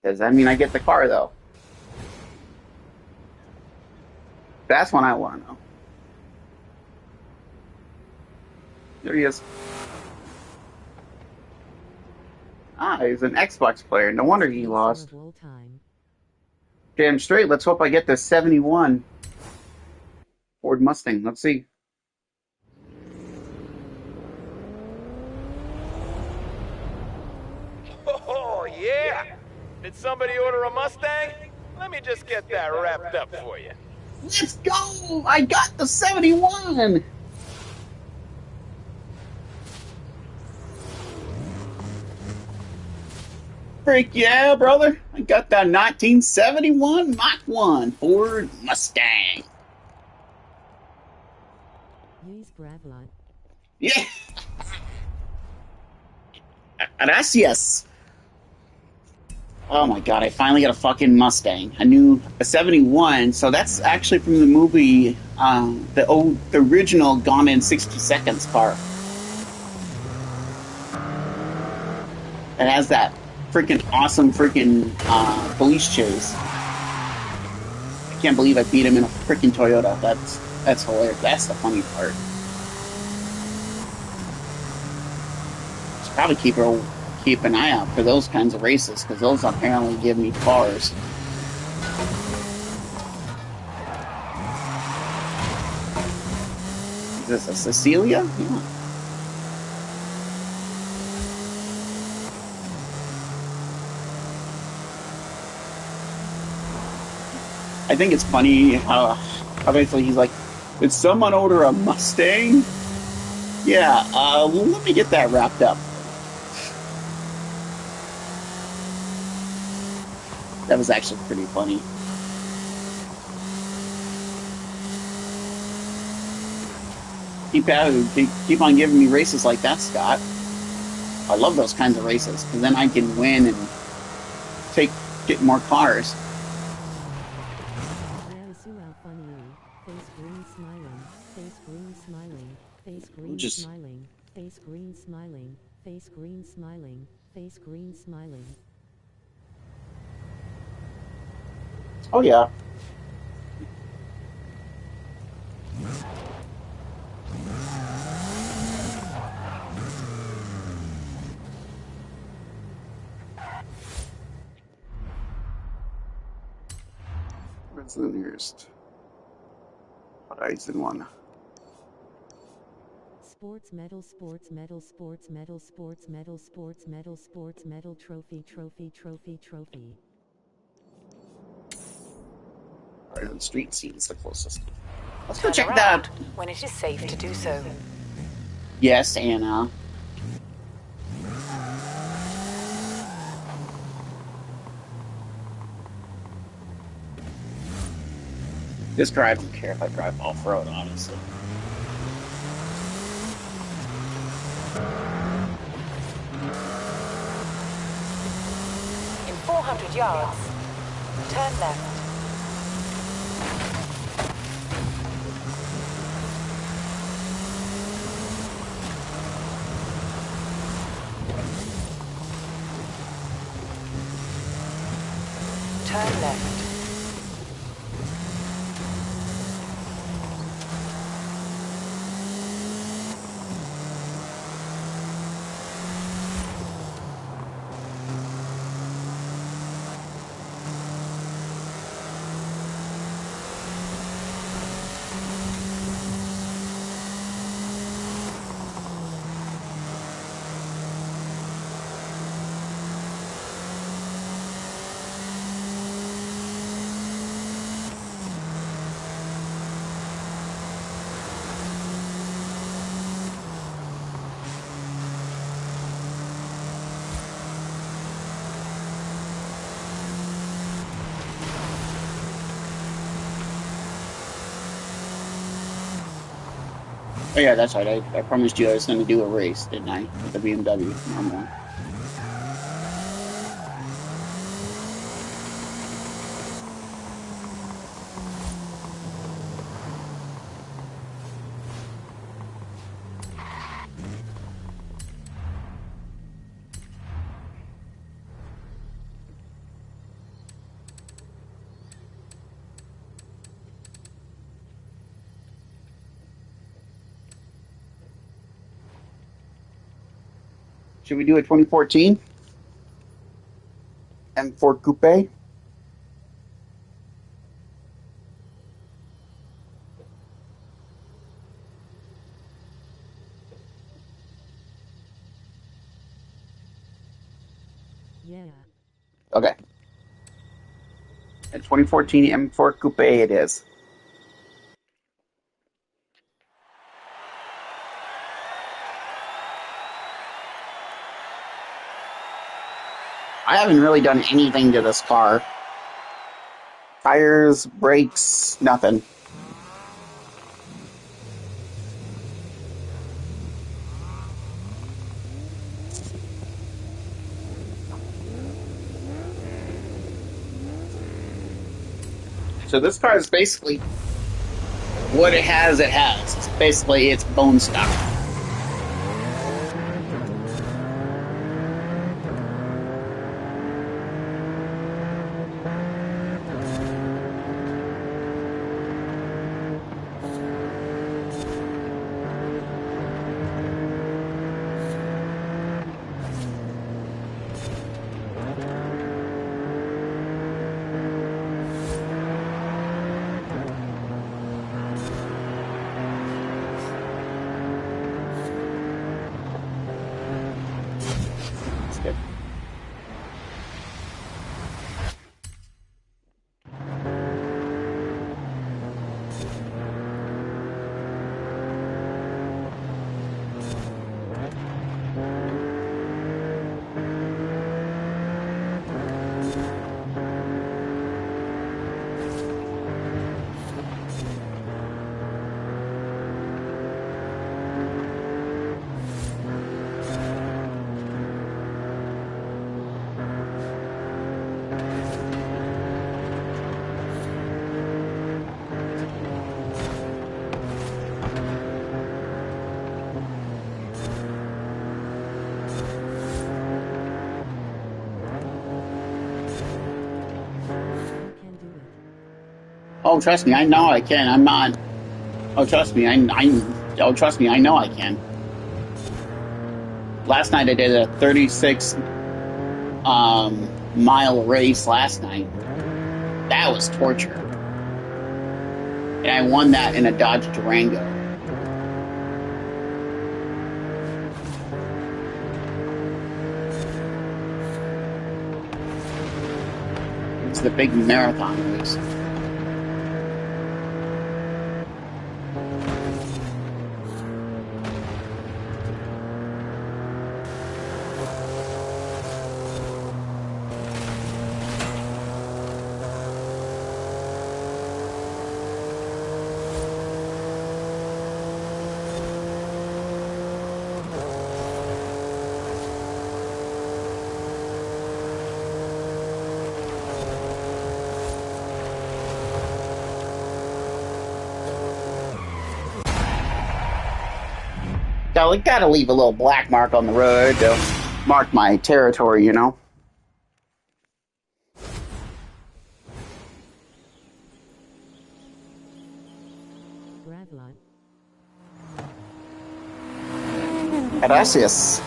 Does that mean I get the car, though? That's what I want to know. There he is. Ah, he's an Xbox player. No wonder he lost. Damn straight. Let's hope I get this 71 Ford Mustang. Let's see. Oh, yeah! Did somebody order a Mustang? Let me just get that wrapped up for you. Let's go! I got the 71! Freak yeah, brother. I got that 1971 Mach 1 Ford Mustang. Use Gravlite. Yeah. Gracias. Oh my god, I finally got a fucking Mustang. A 71, so that's actually from the movie, the original Gone in 60 Seconds car. It has that freaking awesome police chase. I can't believe I beat him in a freaking Toyota. That's hilarious. That's the funny part. Should probably keep an eye out for those kinds of races, because those apparently give me cars. Is this a Cecilia? Yeah. I think it's funny how basically he's like, did someone order a Mustang? Yeah, let me get that wrapped up. That was actually pretty funny. Keep on giving me races like that, Scott. I love those kinds of races because then I can win and get more cars. Face green smiling, face green smiling, face green Just smiling, face green smiling, face green smiling, face green smiling. oh yeah. Where's the nearest Horizon one? Sports medal, sports medal, sports medal, sports medal, sports medal, sports medal, trophy, trophy, trophy, trophy. Horizon Street seems the closest. Let's go Turn check that. around when it is safe to do so. Yes, Anna. This car, I don't care if I drive off-road, honestly. In 400 yards, turn left. Turn left. Oh yeah, that's right. I promised you I was going to do a race, didn't I? With the BMW normal one. Should we do a 2014 M4 Coupe? Yeah. Okay. A 2014 M4 Coupe it is. I haven't really done anything to this car. Tires, brakes, nothing. So this car is basically what it has. It's basically it's bone stock. Oh, trust me, I know I can. I'm not. Oh, trust me, oh, trust me, I know I can. Last night I did a 36 mile race last night. That was torture. And I won that in a Dodge Durango. It's the big marathon race. Gotta leave a little black mark on the road to mark my territory, you know? Graveline. Gracias.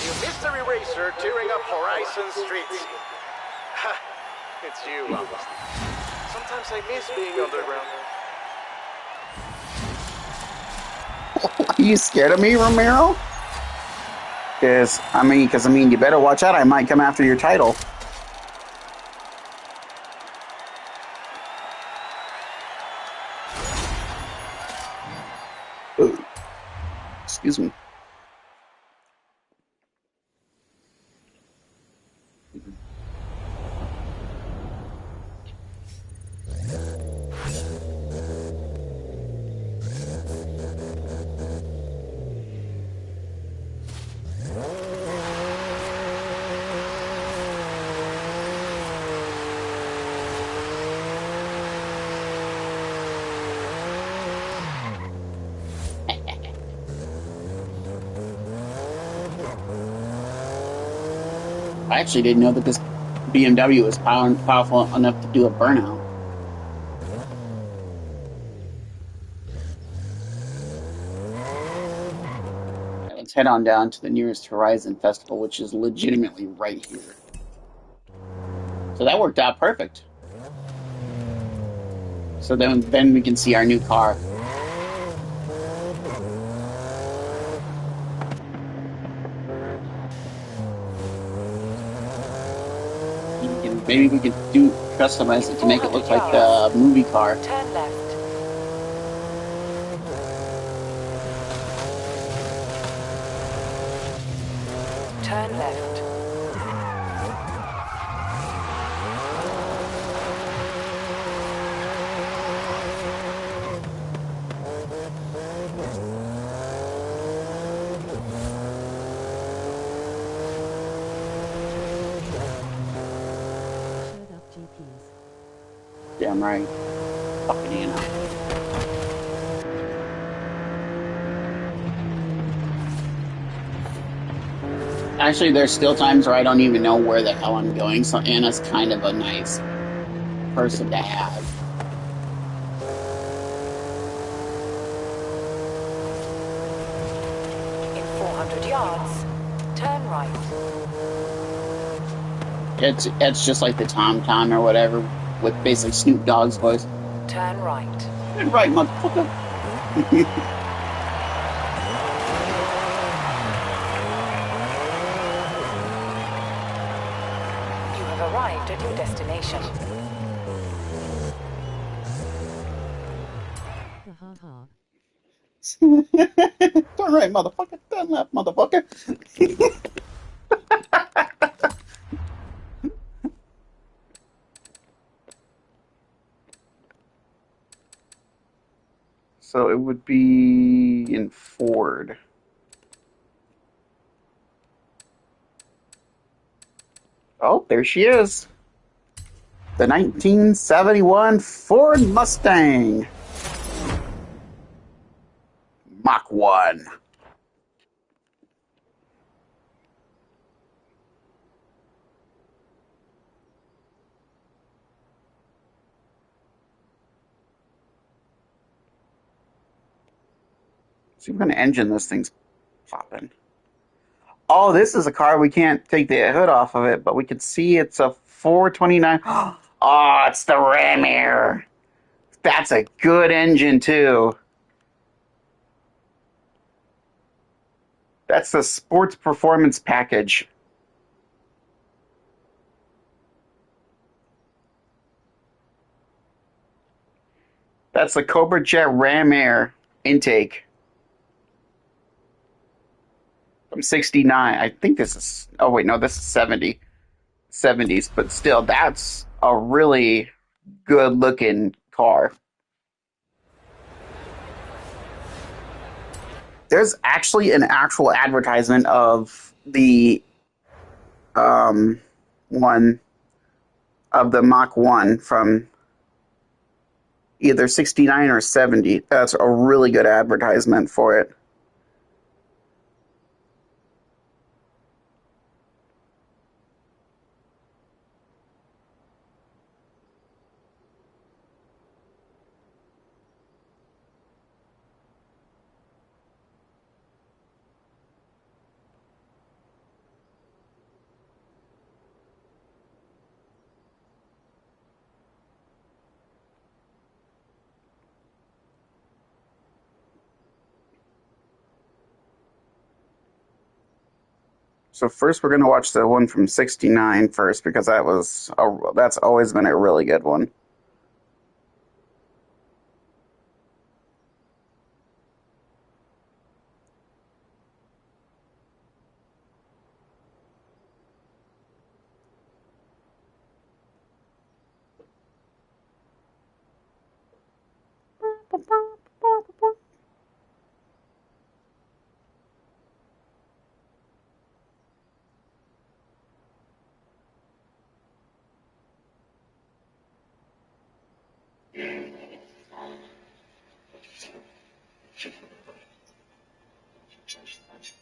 You mystery racer tearing up Horizon streets. Ha! It's you, honestly. Sometimes I miss being underground. Are you scared of me, Romero? Because I mean, you better watch out. I might come after your title. Ooh. Excuse me. I actually didn't know that this BMW was powerful enough to do a burnout. Right, let's head on down to the nearest Horizon Festival, which is legitimately right here. So that worked out perfect. So then we can see our new car. Maybe we could customize it to make it look like the movie car. Turn left. Turn left. Shut up, GPS. Damn right. Fucking Anna. Actually, there's still times where I don't even know where the hell I'm going, so Anna's kind of a nice person to have. In 400 yards, turn right. It's just like the Tom Tom or whatever, with basically Snoop Dogg's voice. Turn right. Good right, motherfucker. You have arrived at your destination. Ha ha ha. Turn right, motherfucker. Turn left, motherfucker. So it would be in Ford. Oh, there she is. The 1971 Ford Mustang. Mach 1. See what kind of engine this thing's popping. Oh, this is a car. We can't take the hood off of it, but we can see it's a 429. Oh, it's the Ram Air. That's a good engine, too. That's the sports performance package. That's the Cobra Jet Ram Air intake from 69. I think this is, oh wait, no, this is 70s, but still, that's a really good looking car. There's actually an actual advertisement of the one of the Mach 1 from either 69 or 70. That's a really good advertisement for it. So first, we're going to watch the one from '69 first because that's always been a really good one.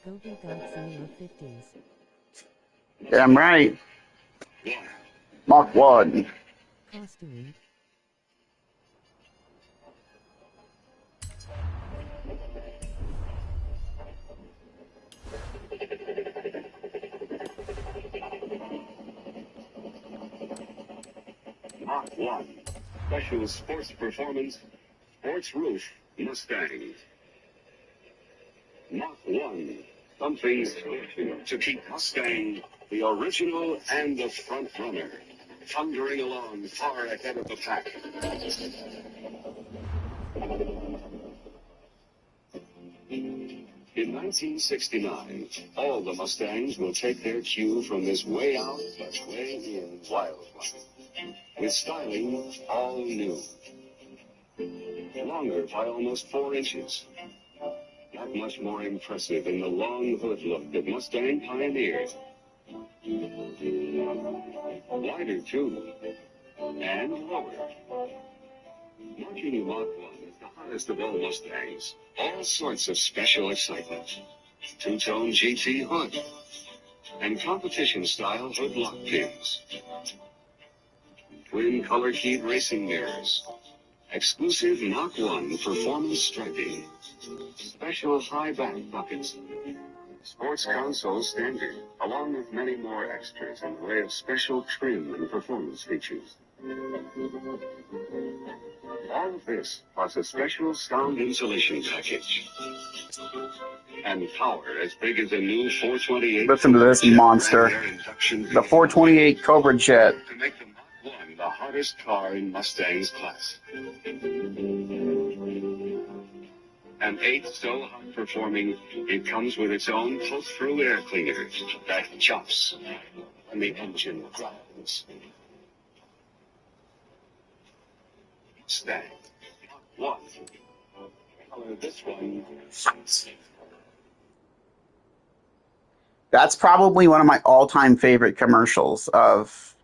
Gogi Godzilla 50s. Damn right. Mach 1. Costume. Mach 1. Special sports performance. Sports roof Mustang. Mach 1. Something special to keep Mustang the original and the front runner, thundering along far ahead of the pack. In 1969, all the Mustangs will take their cue from this way out but way in wildlife, with styling all new. Longer by almost 4 inches. Not much more impressive than the long hood look that Mustang pioneered. Wider, too, and lower. Marking Mach 1 is the hottest of all Mustangs. All sorts of special excitement. Two-tone GT hood. And competition-style hood lock pins. Twin color-keyed racing mirrors. Exclusive Mach 1 performance striping. Special high-back buckets. Sports console standard, along with many more extras in the way of special trim and performance features. All of this, plus a special sound insulation package. And power as big as a new 428. Listen to this monster. The 428 Cobra Jet. To make the Mach 1 the hottest car in Mustang's class. And 8 so hot performing, it comes with its own pull-through air cleaner that chops when the engine grinds. Mustang Mach 1. Color this one. That's probably one of my all-time favorite commercials of...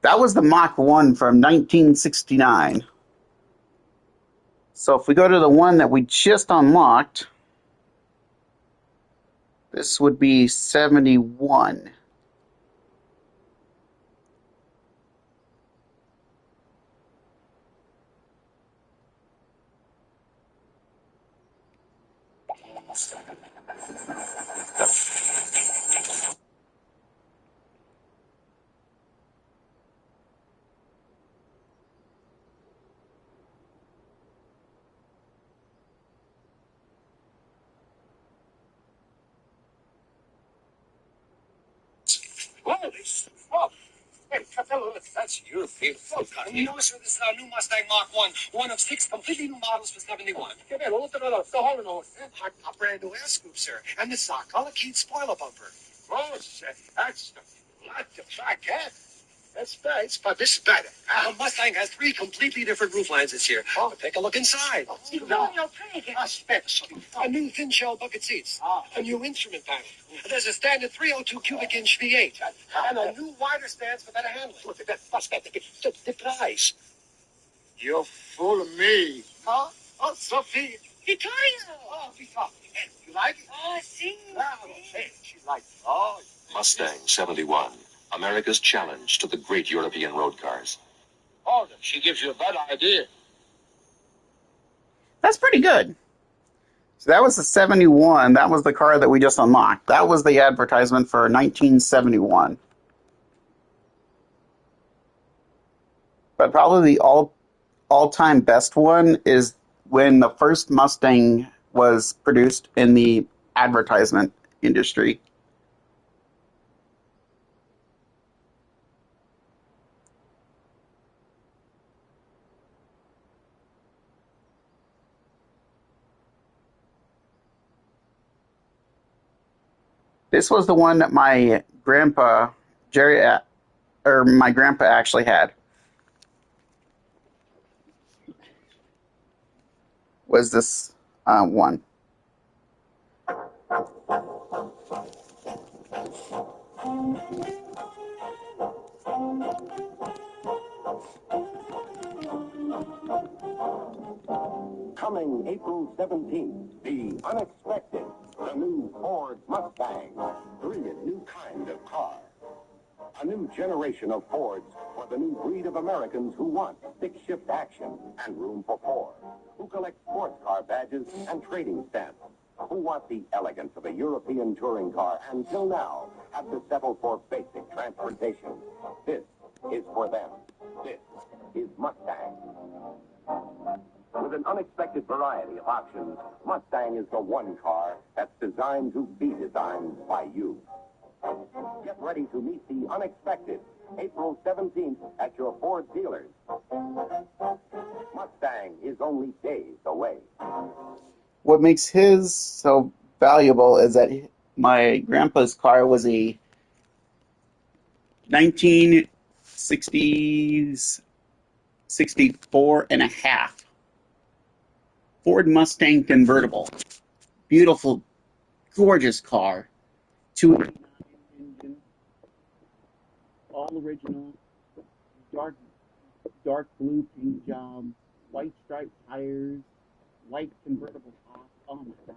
That was the Mach 1 from 1969. So if we go to the one that we just unlocked, This would be 71. Holy smoke! Hey, Capello, look, that's your favorite float car. You know, sir, this is our new Mustang Mark 1, one of 6 completely new models for 71. Capello, look at the horn on a brand new air scoop, sir. And this is our color keyed spoiler bumper. Oh, sir, that's a lot to track at. That's nice, but this is better. The Mustang has 3 completely different roof lines this year. Oh, take a look inside. A new thin shell bucket seats. A new instrument panel. There's a standard 302 cubic inch V8. And a new wider stance for better handling. Look at that. The price. You're full of me. Huh? Oh, Sophie. Victoria. Oh, Victoria. Hey, you like it? Oh, see. Hey, she likes it. Oh, Mustang 71. America's challenge to the great European road cars. Oh, she gives you a better idea. That's pretty good. So that was the 71. That was the car that we just unlocked. That was the advertisement for 1971. But probably the all-time best one is when the first Mustang was produced in the advertisement industry. This was the one that my grandpa my grandpa actually had. Was this one? Coming April 17th, the unexpected, the new Ford Mustang. Brilliant new kind of car. A new generation of Fords for the new breed of Americans who want stick-shift action and room for 4, who collect sports car badges and trading stamps, who want the elegance of a European touring car and till now have to settle for basic transportation. This is for them. This is Mustang. With an unexpected variety of options, Mustang is the one car that's designed to be designed by you. Get ready to meet the unexpected April 17th at your Ford dealers. Mustang is only days away. What makes his so valuable is that my grandpa's car was a 1960s 64 and a half Ford Mustang convertible. Beautiful, gorgeous car. 289 engine, all original, dark blue paint job, white striped tires, white convertible top. Oh my god.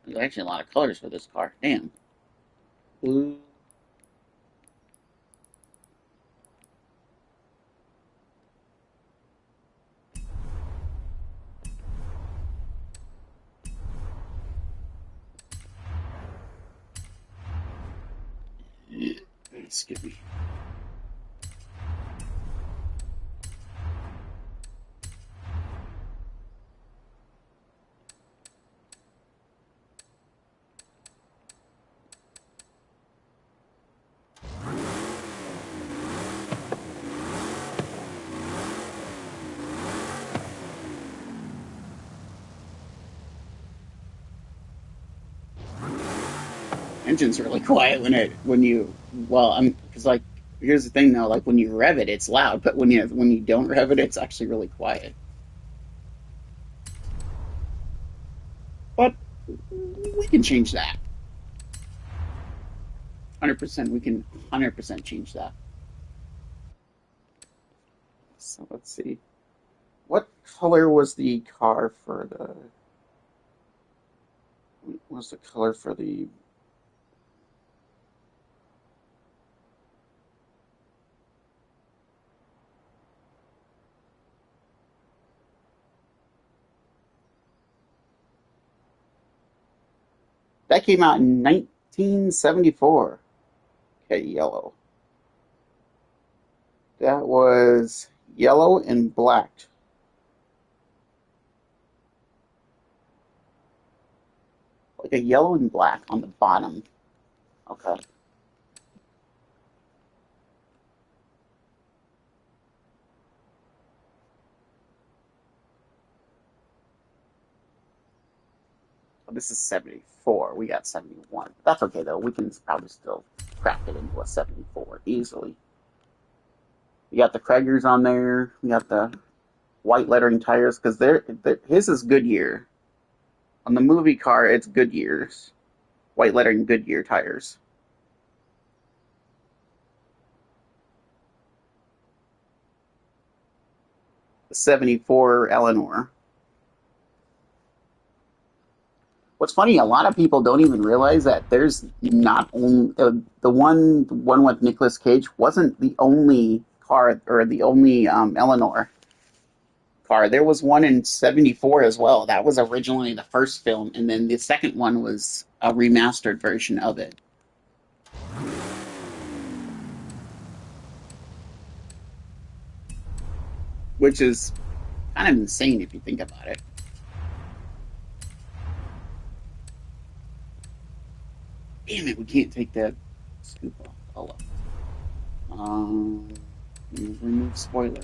There's actually a lot of colors for this car. Damn. Blue. Excuse me. Engine's really quiet because here's the thing though, like when you rev it, it's loud, but when you don't rev it, it's actually really quiet. But we can change that. 100%, we can 100% change that. So let's see. What color was the car for the... What was the color for the... That came out in 1974. Okay, yellow. That was yellow and black. Like a yellow and black on the bottom. Okay. Well, this is 74. We got 71. That's okay, though. We can probably still crack it into a 74 easily. We got the Kragers on there. We got the white lettering tires, because his is Goodyear. On the movie car, it's Goodyear's. White lettering Goodyear tires. The 74 Eleanor. What's funny, a lot of people don't even realize that there's not only the one with Nicolas Cage wasn't the only car or the only Eleanor car. There was one in 74 as well. That was originally the first film, and then the second one was a remastered version of it. Which is kind of insane if you think about it. Damn it, we can't take that scoop off. Oh, well. Remove spoiler.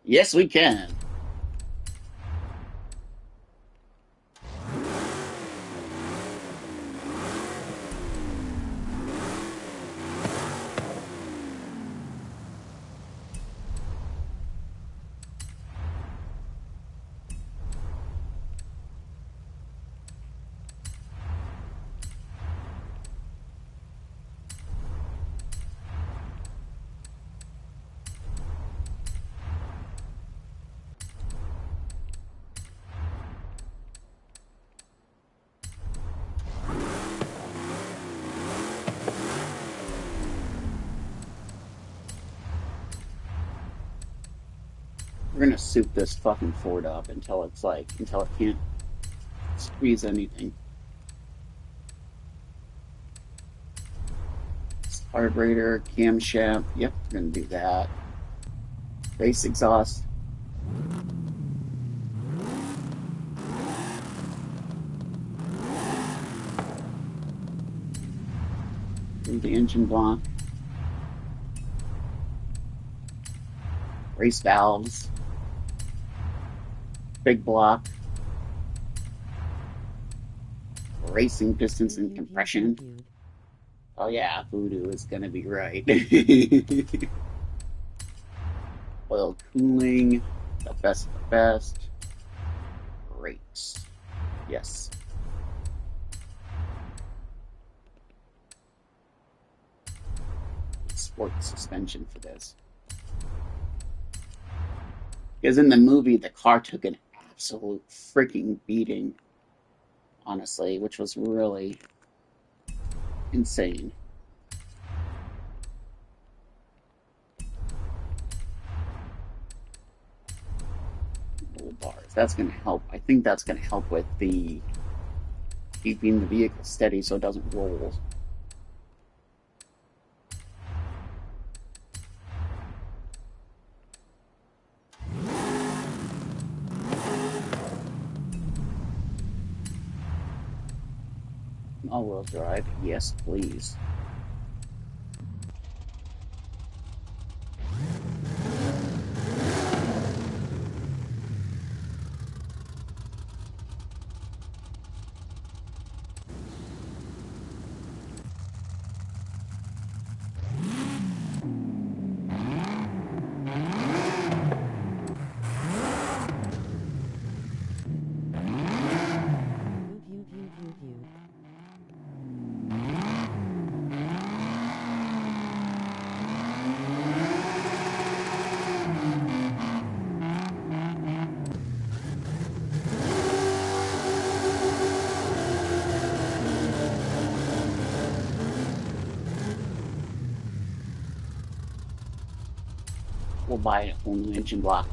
Yes, we can. We're gonna soup this fucking Ford up until it can't squeeze anything. Carburetor, camshaft. Yep, we're gonna do that. Race exhaust. Do the engine block. Race valves. Big block. Racing pistons and compression. Oh yeah, voodoo is gonna be right. Oil cooling. The best of the best. Great. Yes. Sport suspension for this. Because in the movie, the car took an absolute freaking beating, honestly, which was really insane. Roll bars. That's going to help. I think that's going to help with the keeping the vehicle steady so it doesn't roll. All-wheel drive, yes, please. we'll buy a whole new engine block.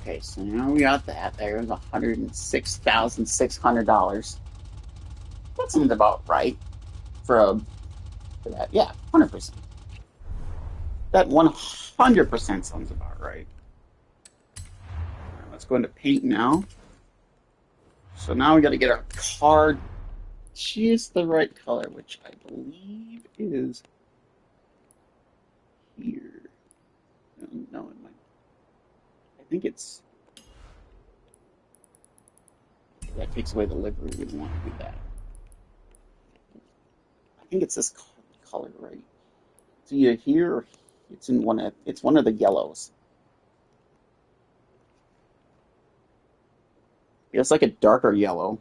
Okay, so now we got that. There's $106,600. That seems about right for that. Yeah, 100%. That 100% sounds about right. All right, let's go into paint now. So now we got to get our car just the right color, which I believe is here. No, it might. I think it's. That takes away the livery. We don't want to do that. I think it's this color right. It's either here or it's in one of. It's one of the yellows. It's like a darker yellow.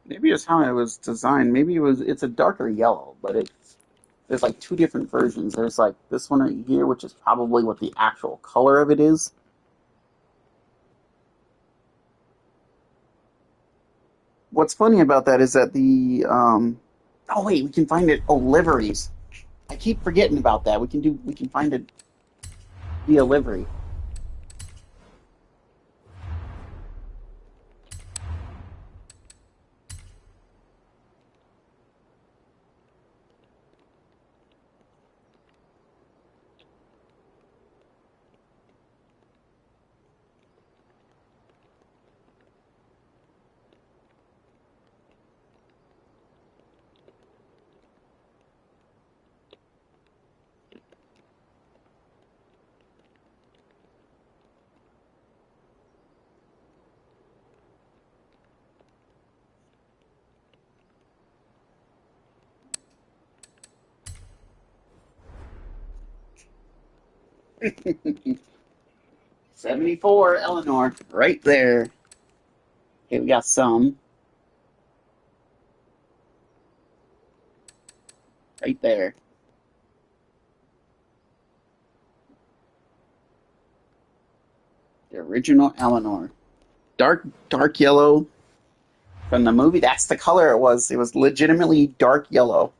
Maybe it's how it was designed. Maybe it's a darker yellow, but there's like two different versions. There's like this one right here, which is probably what the actual color of it is. What's funny about that is that oh wait, we can find it. Oh, liveries. I keep forgetting about that. We can find it via livery. $74, Eleanor, right there. Okay, we got some. Right there. The original Eleanor. Dark yellow from the movie. That's the color it was. It was legitimately dark yellow.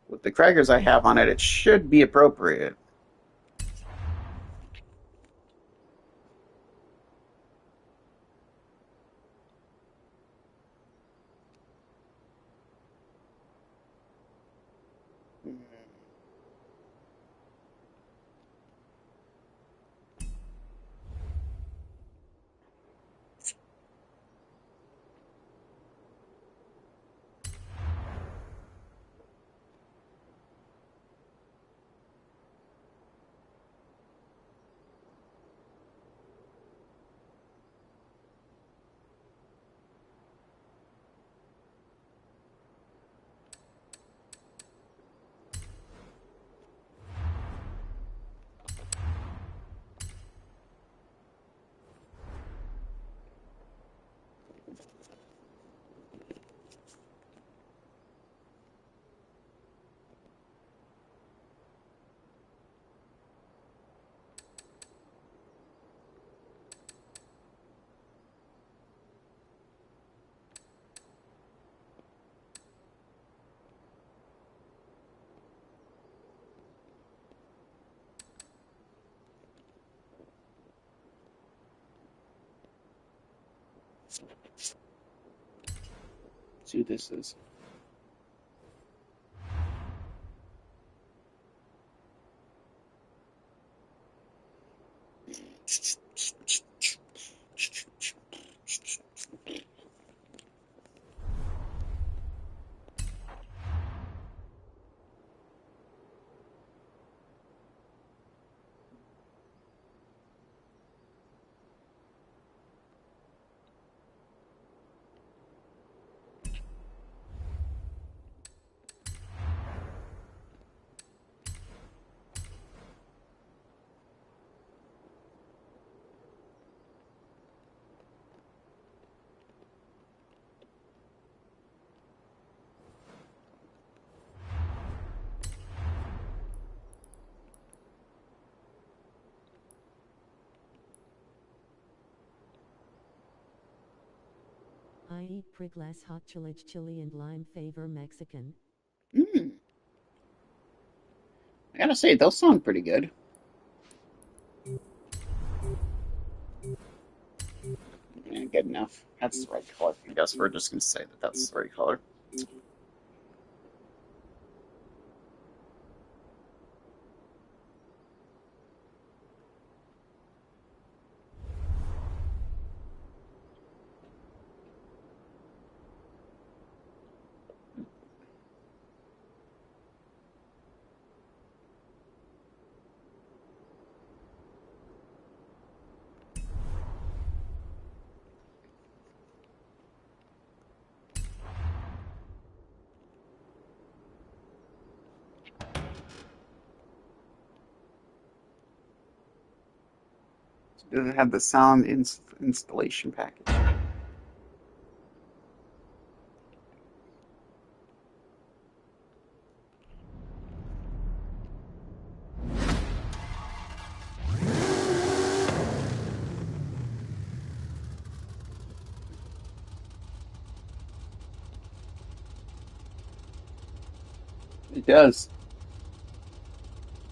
With the crackers I have on it, it should be appropriate. See what this is. I eat priglass hot chili and lime favor Mexican. I gotta say, those sound pretty good. Yeah, good enough. That's the right color. I guess we're just gonna say that that's the right color. Does it have the sound installation package? It does.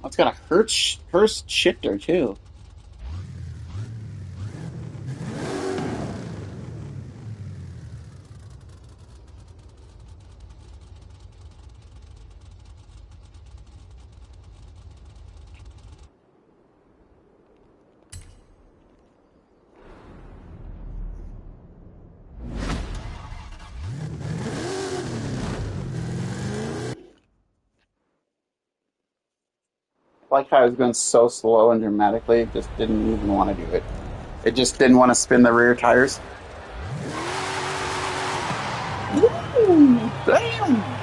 Oh, it's got a Hurst shifter too. Like how I was going so slow and dramatically, it just didn't even want to do it. It just didn't want to spin the rear tires. Ooh, damn!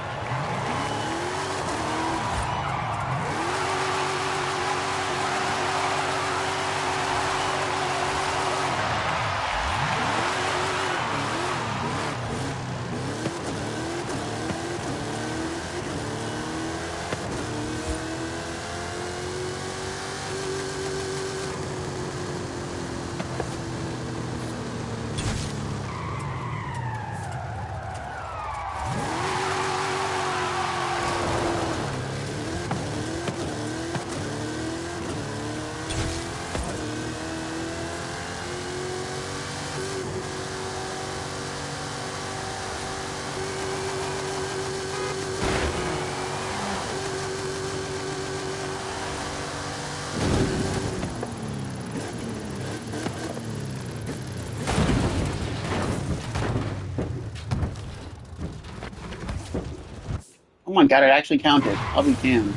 Oh my god, it actually counted. I'll be damned.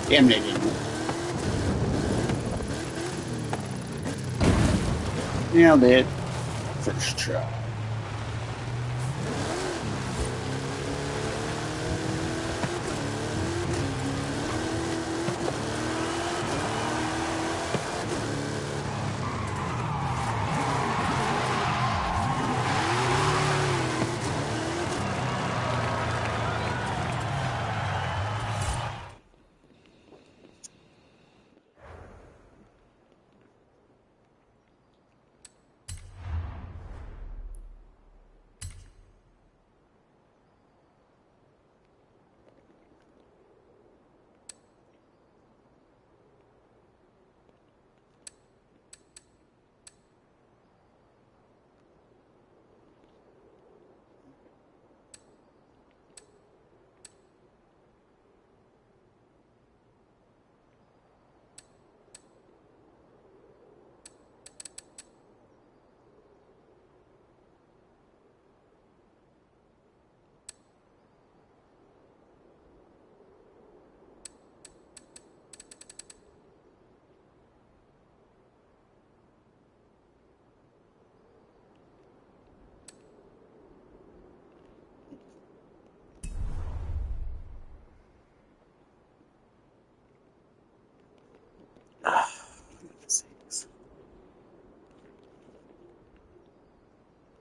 Damn it, didn't. Nailed it. First try.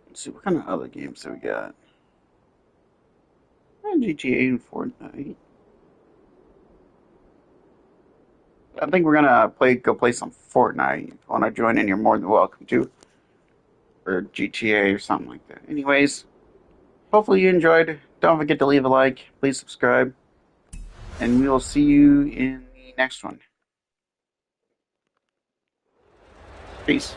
Let's see, what kind of other games do we got? GTA and Fortnite. I think we're gonna go play some Fortnite. If you wanna join in, you're more than welcome to. or GTA or something like that. Anyways, hopefully you enjoyed. Don't forget to leave a like. Please subscribe. And we will see you in the next one. Peace.